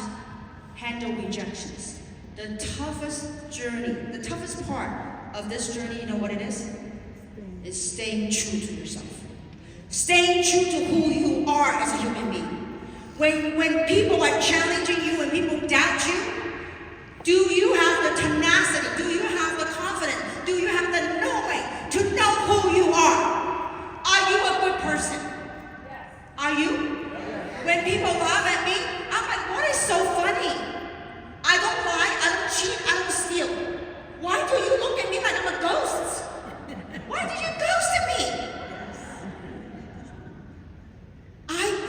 handle rejections. The toughest journey, the toughest part of this journey, you know what it is? Is staying true to yourself. Staying true to who you are as a human being. When people are challenging you, when people doubt you, do you have the tenacity? Do you have the confidence? Do you have the knowing to know who you are? Are you a good person? Yes. Are you? Yes. When people laugh at me, I'm like, what is so funny? I don't lie, I don't cheat, I don't steal. Why do you look at me like I'm a ghost? Why did you ghost me?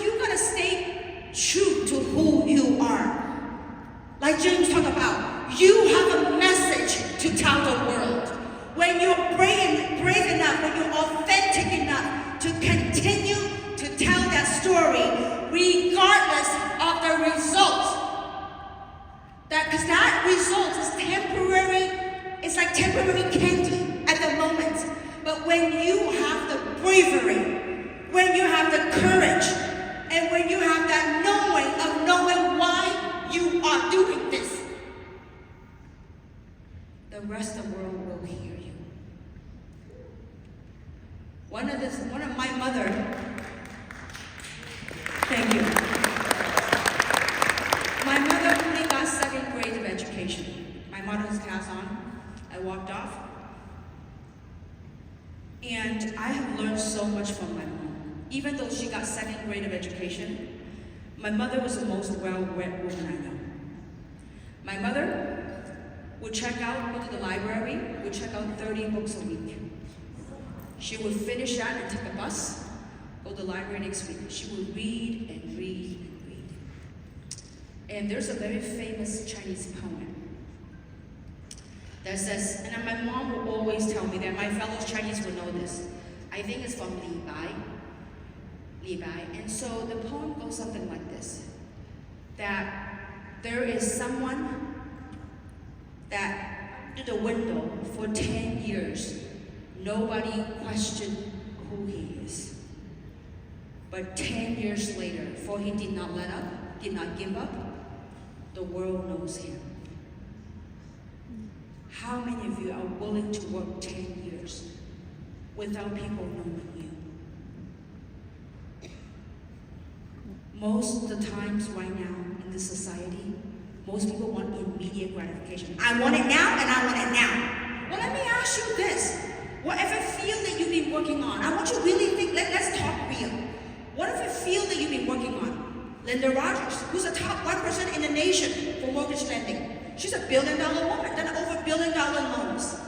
You gotta stay true to who you temporary candy at the moment. But when you have the bravery, when you have the courage, and when you have that knowing why you are doing this, the rest of the world will hear you. One of my mother, thank you. My mother only got 2nd grade of education. My mother's cast on. I walked off. And I have learned so much from my mom. Even though she got 2nd grade of education, my mother was the most well-read woman I know. My mother would go to the library, would check out 30 books a week. She would finish that and take a bus, go to the library next week. She would read and read and read. And there's a very famous Chinese poem that says, and my mom will always tell me that my fellow Chinese will know this. I think it's from Li Bai. And so the poem goes something like this, that there is someone that through the window for 10 years, nobody questioned who he is. But 10 years later, for he did not let up, did not give up, the world knows him. How many of you are willing to work 10 years without people knowing you? Most of the times right now in this society, most people want immediate gratification. I want it now and I want it now. Well, let me ask you this. Whatever field that you've been working on, I want you to really think, let's talk real. Whatever field that you've been working on, Linda Rogers, who's the top 1% in the nation for mortgage lending. She's a $1 billion woman, done over $1 billion loans.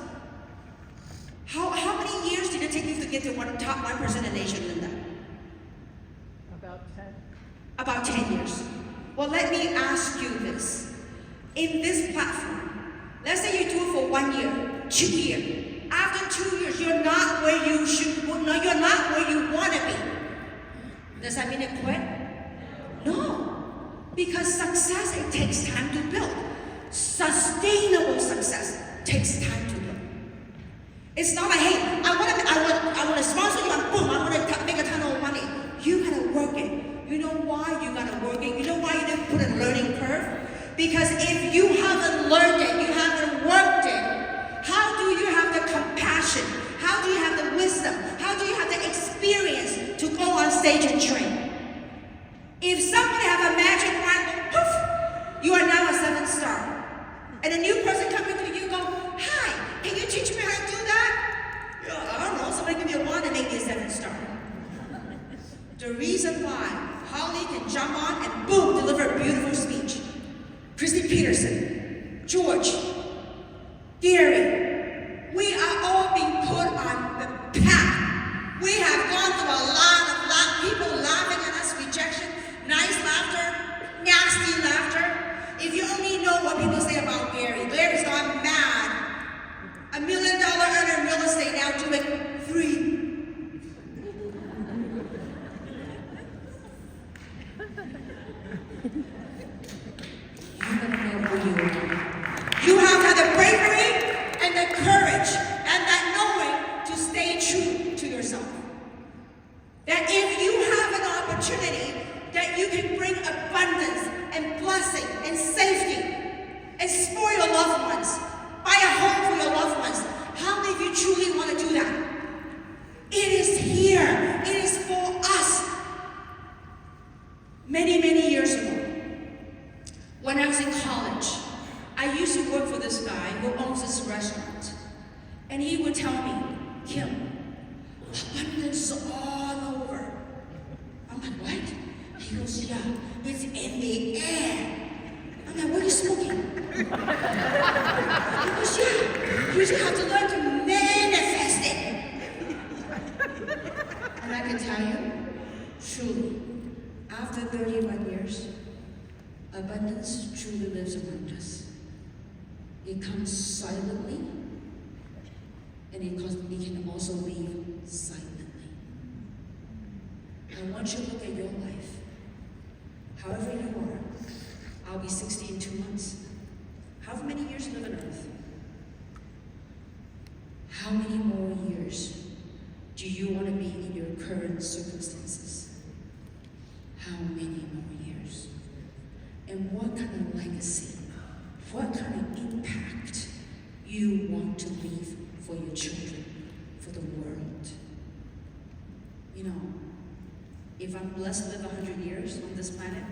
How many years did it take you to get to top 1% in the nation, Linda? About 10. About 10 years. Well, let me ask you this. In this platform, let's say you do it for 1 year, 2 years. After 2 years, you're not where you should, no, you're not where you want to be. Does that mean it quit? No. Because success, it takes time to build. Sustainable success takes time to build. It's not like, hey, I want to sponsor you and boom, I want to make a ton of money. You gotta work it. You know why you gotta work it? You know why you didn't put a learning curve? Because if you haven't learned it, you haven't worked it, how do you have the compassion? How do you have the wisdom? How do you have the experience to go on stage and train? If somebody have a magic wand, poof, you are now a 7-star. And a new person coming to you go, hi, can you teach me how to do that? I don't know, somebody give me a wand and make me a 7-star. The reason why Holly can jump on and boom, deliver a beautiful speech. Christy Peterson, George, Gary, we are all being put on the path. We have gone through a lot of people laughing at us, rejection, nice laughter, nasty laughter. If you only know what people say about Gary, Gary's gone mad. $1 million earner in real estate now doing 3. You have to have the bravery and the courage and that knowing to stay true to yourself. That if you have an opportunity that you can bring abundance and blessing and safety and spoil your loved ones, buy a home for your loved ones, how many of you truly want to do that? It is here. It is for us. Many, many years ago, when I was in college, I used to work for this guy who owns this restaurant. And he would tell me, Kim, abundance all over. I'm like, what? He goes, yeah, it's in the air. I'm like, what are you smoking? He goes, yeah, you just have to learn to manifest it. And I can tell you, truly, after 31 years, abundance truly lives around us. It comes silently, and it can also leave silently. I want you to look at your life. However you are, I'll be 60 in 2 months. However many years you live on earth. how many more years do you want to be in your current circumstances? How many more years? And what kind of legacy, what kind of impact you want to leave for your children, for the world? You know, if I'm blessed to live 100 years on this planet,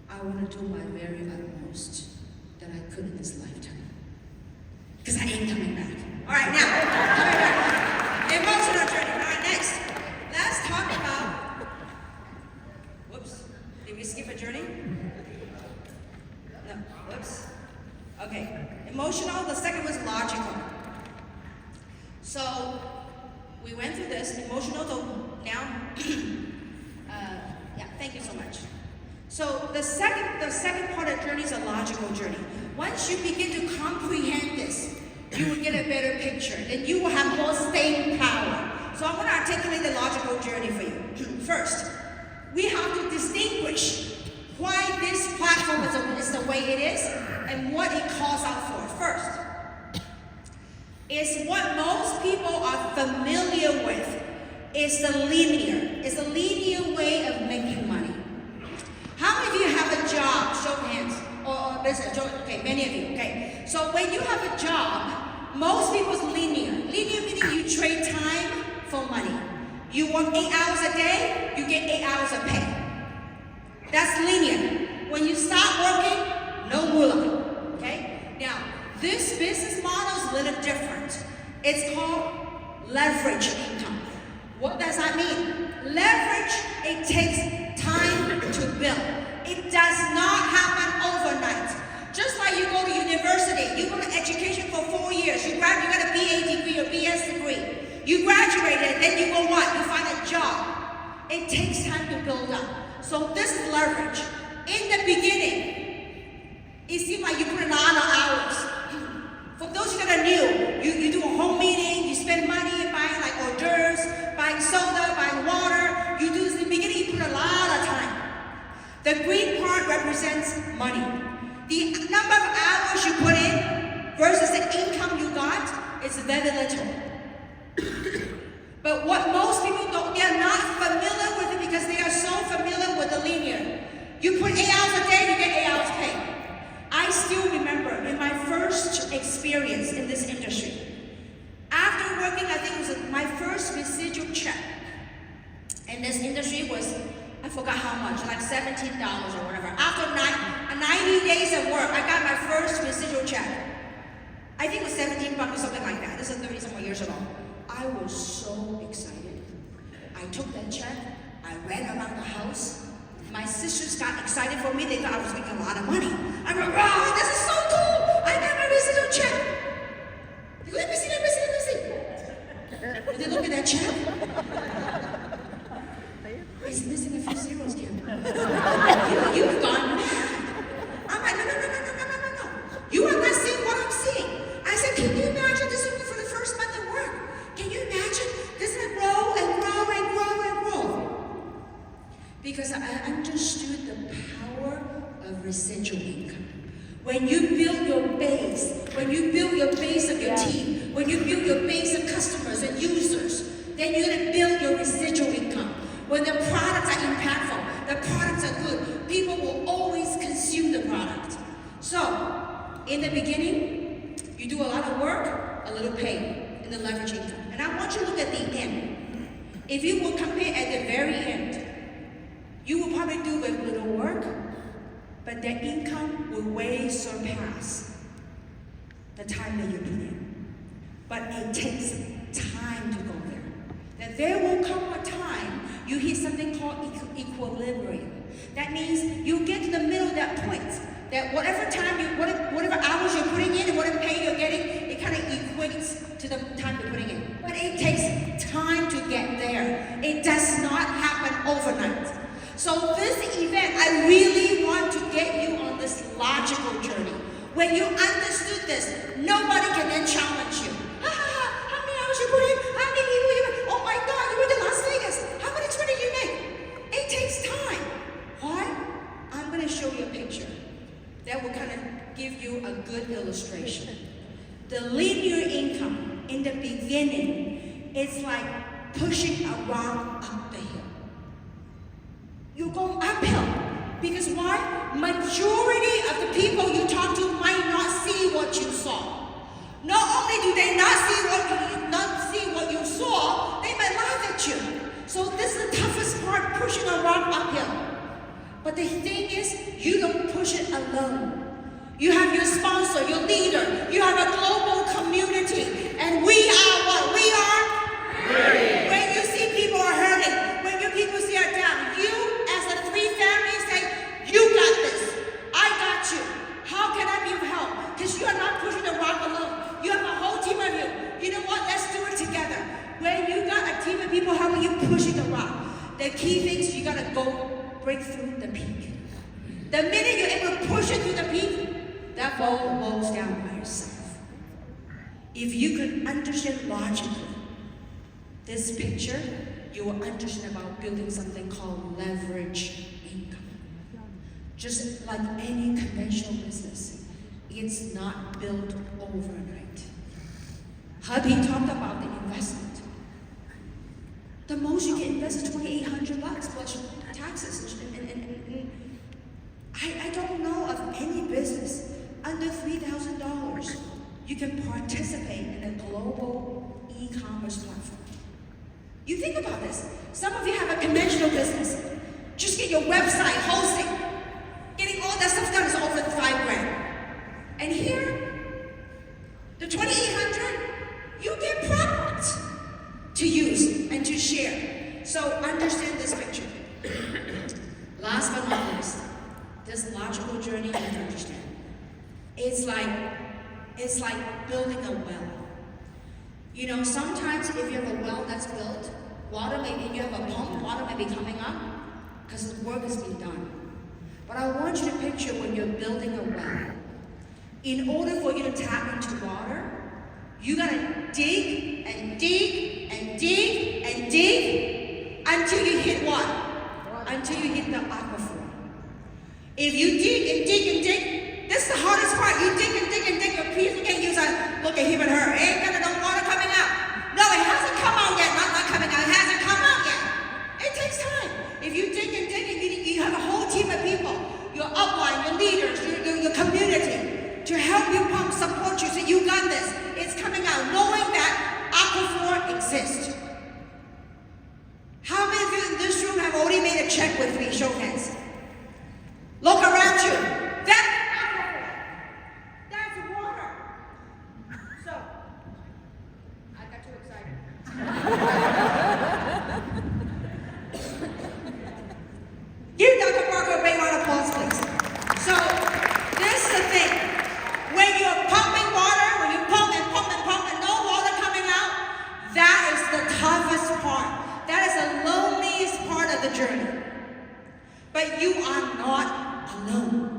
I want to do my very utmost that I could in this lifetime. Because I ain't coming back. All right, now, coming back. Emotional journey. All right, next. Let's talk about, whoops, did we skip a journey? No, whoops. Okay, emotional, the second was logical. So, we went through this, emotional, so now, yeah, thank you so much. So the second part of the journey is a logical journey. Once you begin to comprehend this, you will get a better picture. Then you will have more staying power. So I'm going to articulate the logical journey for you. First, we have to distinguish why this platform is the way it is and what it calls out for. First, is what most people are familiar with is the linear way of making money. How many of you have a job? Show of hands. Or business. Okay, many of you. Okay. So when you have a job, most people's linear. Linear meaning you trade time for money. You work 8 hours a day, you get 8 hours of pay. That's linear. When you stop working, no moolah. Okay? Now, this business model is a little different. It's called leverage income. What does that mean? Leverage, it takes time to build. It does not happen overnight. Just like you go to university, you go to education for 4 years, you got a BA degree or BS degree. You graduated, then you go what? You find a job. It takes time to build up. So this is leverage. In the beginning, it seemed like you put in a lot of hours. For those that are new, you do a home meeting, you spend money buying like hors d'oeuvres, buying soda, buying water. You do this in the beginning, you put a lot of time. The green part represents money. The number of hours you put in versus the income you got is very little. But what most people don't, they're not familiar with it because they are so familiar with the linear. You put 8 hours a day, you get 8 hours pay. I still remember in my first experience in this industry, after working, I think it was my first residual check in this industry was, I forgot how much, like $17 or whatever. After 90 days of work, I got my first residual check. I think it was $17 or something like that. This is 30-some years ago. I was so excited. I took that check, I ran around the house. My sisters got excited for me. They thought I was making a lot of money. I went, wow, this is so cool. I got my residual check. Let me see. Did they look at that check? It's missing a few zeros, Kim. You've gone mad. I'm like, no. You are not seeing what I'm seeing. I said, can you imagine this will be for the first month of work? Can you imagine? This is grow and grow and grow and grow. Because I understood the power of residual income. When you build your base, when you build your base of your team, when you build your base of customers and users, then you're going to build your residual income. When the products are impactful, the products are good, people will always consume the product. So, in the beginning, you do a lot of work, a little pay in the leverage income. And I want you to look at the end. If you will compare at the very end, you will probably do with little work, but the income will way surpass the time that you put in. But it takes time to go there. That there will come a time you hit something called equilibrium. That means you get to the middle of that point. That whatever time whatever hours you're putting in and whatever pay you're getting, it kind of equates to the time you're putting in. But it takes time to get there. It does not happen overnight. So this event, I really want to get you on this logical journey. When you understood this, nobody can then challenge you. How many hours you put in? How many people you met? Oh my God, you went to Las Vegas. How much money you make? It takes time. Why? I'm going to show you a picture. that will kind of give you a good illustration. The linear income in the beginning is like pushing a rock up the hill. You're going uphill because why? Majority of the people you talk to might not see what you saw. Not only do they not see what you saw, they might laugh at you. So this is the toughest part, pushing a rock uphill. But the thing is, you don't push it alone. You have your sponsor, your leader, you have a global community, and we are what? We are hurting. When you see people are hurting, when your people see are down, you as a 3 family say, you got this, I got you. How can I be of help? Because you are not pushing the rock alone. You have a whole team of you. You know what? Let's do it together. When you got a team of people helping you pushing the rock, the key things, you gotta go break through the peak. The minute you're able to push it through the peak, that ball rolls down by itself. If you could understand logically this picture, you will understand about building something called leverage income. Just like any conventional business, it's not built overnight. Hubby talked about the investment. The most you can invest is $2,800 plus taxes. And I don't know of any business under $3,000 you can participate in a global e-commerce platform. You think about this. Some of you have a conventional business. Just get your website hosting. Getting all that stuff done is over $5,000. And here, the $2,800, you get product to use and to share. So understand this picture. Last but not least, this logical journey you have to understand. It's like building a well. You know, sometimes if you have a well that's built, you have a pump, water may be coming up because the work has been done. But I want you to picture when you're building a well. In order for you to tap into water, you gotta dig and dig and dig and dig until you hit what? Until you hit the aquifer. If you dig and dig and dig, this is the hardest part. You dig and dig and dig, your piece can't use a look at him and her. Ain't gonna no water coming out. No, it hasn't come out yet. Not coming out. It hasn't come out yet. It takes time. If you dig and dig and you have a whole team of people, your upline, your leaders, your community, to help you pump, support you, so you got this. It's coming out, knowing that aquifer exists. How many of you in this room have already made a check with me? Show hands. Look around you. That's aquifer. That's water. So, I got too excited. Give Dr. Parker a big round of applause, please. So, this is the thing. When you're pumping water, when you pump and pump and pump and no water coming out, that is the toughest part. That is the loneliest part of the journey. But you are not alone.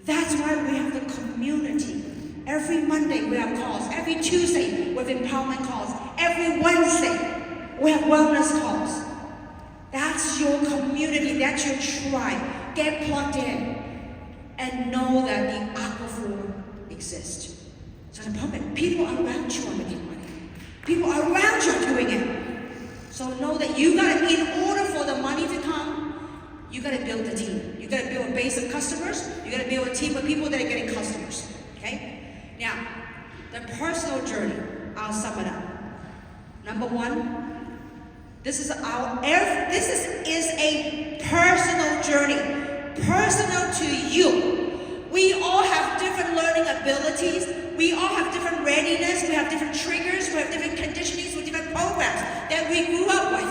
That's why we have the community. Every Monday we have calls. Every Tuesday we have empowerment calls. Every Wednesday we have wellness calls. That's your community. That's your tribe. Get plugged in and know that the aquifer exists. So the pumping, people around you are making money. People around you are doing it. So know that you gotta, in order for the money to come, you gotta build a team. You gotta build a base of customers. You gotta build a team of people that are getting customers. Okay? Now, the personal journey, I'll sum it up. Number one, this is a personal journey. Personal to you. We all have different learning abilities. We all have different readiness. We have different triggers. We have different conditionings with different programs that we grew up with.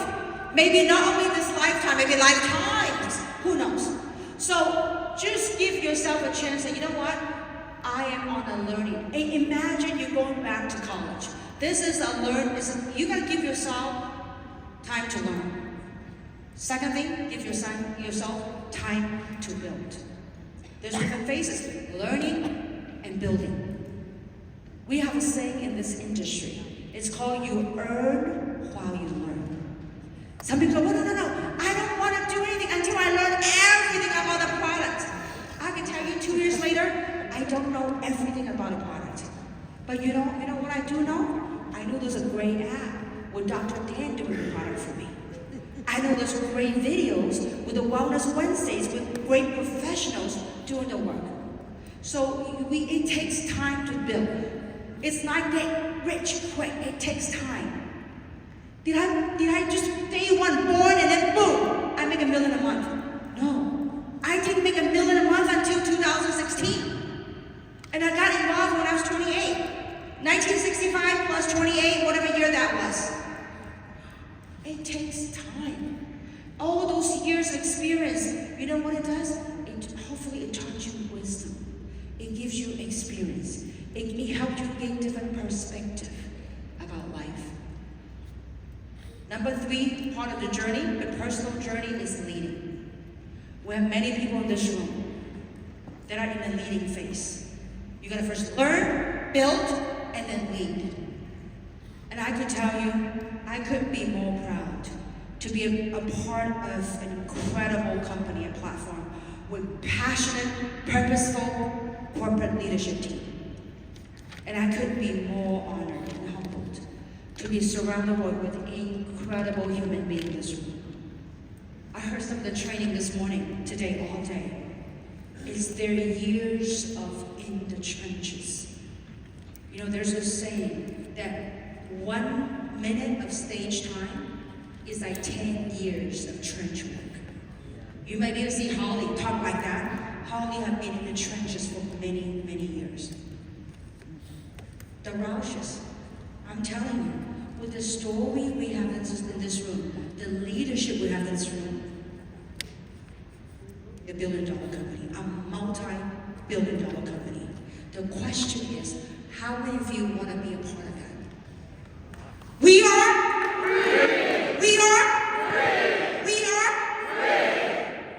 Maybe not only this lifetime, maybe lifetimes. Who knows? So just give yourself a chance and you know what? I am on a learning. And imagine you're going back to college. This is a you gotta give yourself time to learn. Second thing, give yourself time to build. There's different phases, learning and building. We have a saying in this industry. It's called you earn while you learn. Some people go, no. I don't want to do anything until I learn everything about the product. I can tell you know everything about a product. But you know what I do know? I know there's a great app with Dr. Dan doing the product for me. I know there's great videos with the Wellness Wednesdays with great professionals doing the work. So it takes time to build. It's not get rich quick, it takes time. Did I just day one born and then boom, I make $1 million a month? No. I didn't make $1 million a month until 2016. And I got involved when I was 28. 1965 plus 28, whatever year that was. It takes time. All those years of experience, you know what it does? Hopefully it taught you wisdom. It gives you experience. It helped you gain different perspective about life. Number 3, part of the journey, the personal journey, is leading. We have many people in this room that are in the leading phase. You gotta first learn, build, and then lead. And I could tell you, I couldn't be more proud to be a part of an incredible company and platform with passionate, purposeful corporate leadership team. And I couldn't be more honored and humbled to be surrounded with incredible human beings in this room. I heard some of the training this morning, today, all day. It's their years of in the trenches. You know, there's a saying that 1 minute of stage time is like 10 years of trench work. You might be able to see Holly talk like that. Holly has been in the trenches for many, many years. The Roushes, I'm telling you, with the story we have in this room, the leadership we have in this room, a $1 billion company, a multi-billion dollar company. The question is, how many of you want to be a part of that? We are? We are? We are?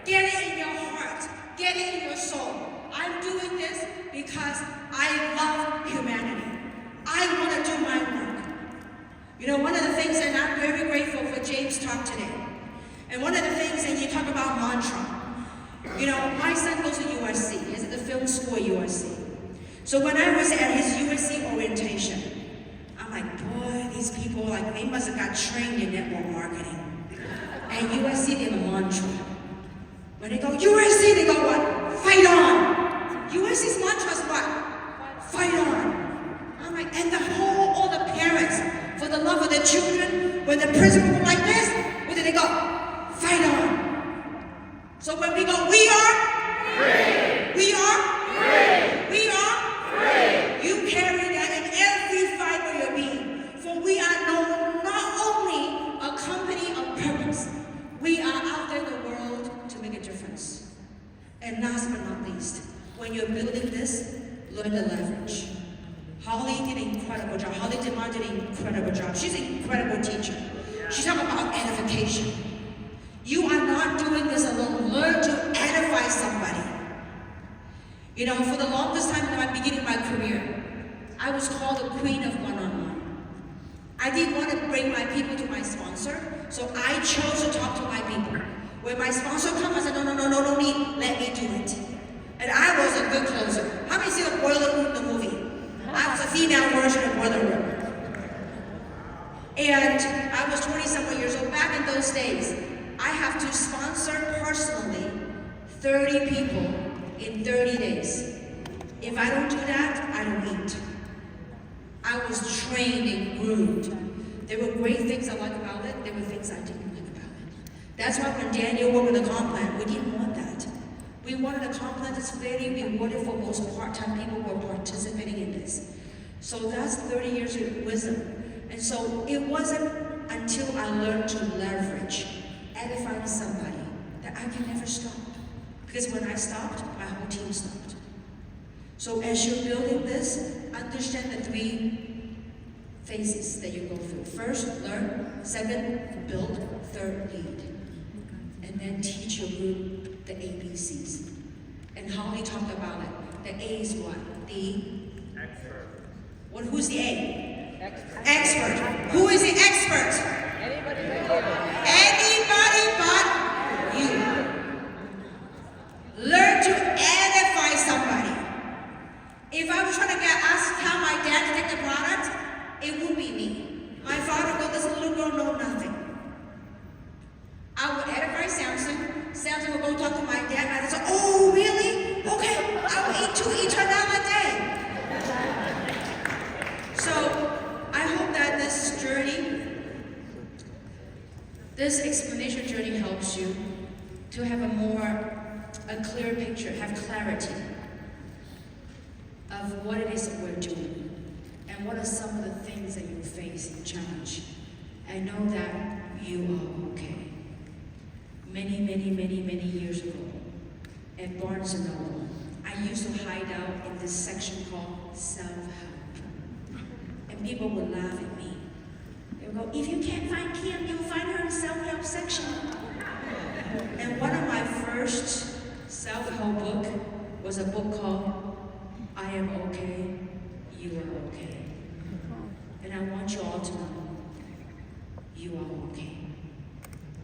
Get it in your heart. Get it in your soul. I'm doing this because I love humanity. I want to do my work. You know, one of the things, and I'm very grateful for James' talk today, and one of the things, and you talk about mantra. You know, my son goes to USC. He's at the film school at USC. So when I was at his USC orientation, I'm like, boy, these people, like, they must have got trained in network marketing. At USC, they have a mantra. When they go, USC, they go what? Fight on. USC's mantra is what? Fight on. I'm like, and all the parents, for the love of their children, when the principal go like this, where do they go? Fight on. So when we go, we are free. We are free. We are free. You carry that in every fiber of your being. For we are not only a company of purpose, we are out there in the world to make a difference. And last but not least, when you're building this, learn to leverage. Holly did an incredible job. Holly DeMar did an incredible job. She's an incredible teacher. She's talking about edification. You are not doing this alone. Learn to edify somebody. You know, for the longest time in the beginning of my career, I was called the queen of one-on-one. I didn't want to bring my people to my sponsor, so I chose to talk to my people. When my sponsor comes, I said, no need, let me do it. And I was a good closer. How many see the Boiler Room, the movie? I was a female version of Boiler Room. And I was 20-something years old. Back in those days, I have to sponsor personally 30 people in 30 days. If I don't do that, I don't eat. I was trained and groomed. There were great things I liked about it. There were things I didn't like about it. That's why when Daniel worked with the comp plan, we didn't want that. We wanted a comp plan that's very rewarded for most part-time people who are participating in this. So that's 30 years of wisdom. And so it wasn't until I learned to leverage, edifying somebody, that I can never stop. Because when I stopped, my whole team stopped. So as you're building this, understand the 3 phases that you go through. First, learn. Second, build. Third, lead. And then teach your group the ABCs. And Holly talked about it. The A is what? The expert. Who's the A? Expert. Expert. Who is the expert? Anybody but you. Learn to edify somebody. If up to my dad and I said, oh, really? Okay, I'll eat 2 Eternal a day. So I hope that this journey, this explanation journey helps you to have a clear picture, have clarity of what it is that we're doing and what are some of the things that you face and challenge. And know that you are okay. Many years ago at Barnes & Noble, I used to hide out in this section called self-help. And people would laugh at me. They would go, if you can't find Kim, you'll find her in the self-help section. And one of my first self-help book was a book called I Am Okay, You Are Okay. And I want you all to know, you are okay.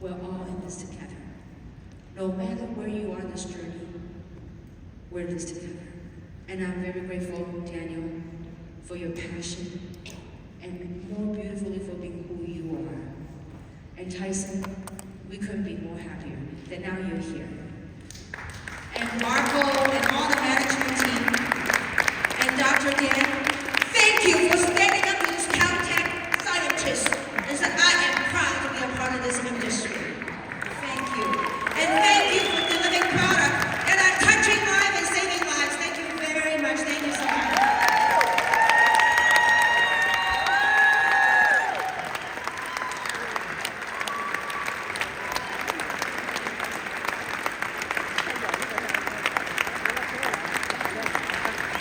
We're all in this together. No matter where you are in this journey, we're in this together. And I'm very grateful, Daniel, for your passion, and more beautifully for being who you are. And Tyson, we couldn't be more happier that now you're here. And Marco and all the management team, and Dr. Dan, thank you for standing up to this Caltech scientist and said, I am proud to be a part of this industry. Thank you. And thank you for delivering products that are touching lives and saving lives. Thank you very much. Thank you so much.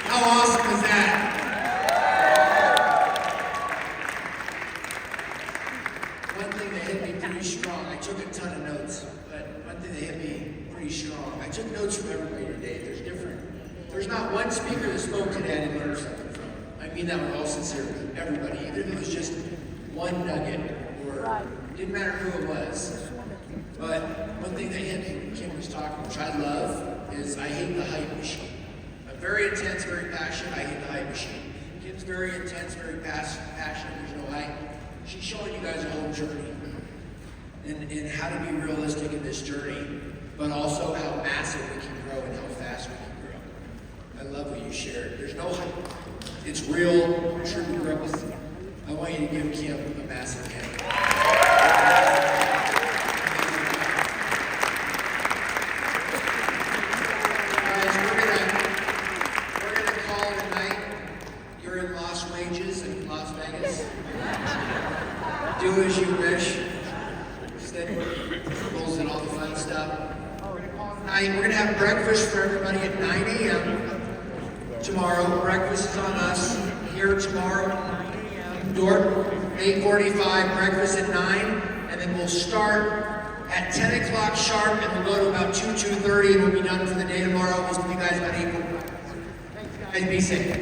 How awesome is that? One thing that hit me pretty strong, I took a ton of notes, but one thing that hit me pretty strong, I took notes from everybody today. There's not one speaker that spoke today I didn't learn something from. I mean that with all sincerity, everybody, even if it was just one nugget, or didn't matter who it was. But one thing that hit me when Kim was talking, which I love, is I hate the hype machine. I'm very intense, very passionate, I hate the hype machine. Kim's very intense, very passionate, there's no hype. She's showing you guys a whole journey and how to be realistic in this journey, but also how massive we can grow and how fast we can grow. I love what you shared. There's no hype. It's real, true growth. I want you to give Kim a massive hand. Guys, we're gonna call it a night. You're in Lost Wages in Las Vegas. Do as you wish. Stay with rules and all the fun stuff. We're gonna call it a night. We're gonna have breakfast for everybody at 9 a.m. tomorrow. Breakfast is on us here tomorrow. Door 8:45. Breakfast at 9, and then we'll start at 10 o'clock sharp, and we'll go to about 2:30, and we'll be done for the day tomorrow. We'll see you guys about 8. Guys, be safe.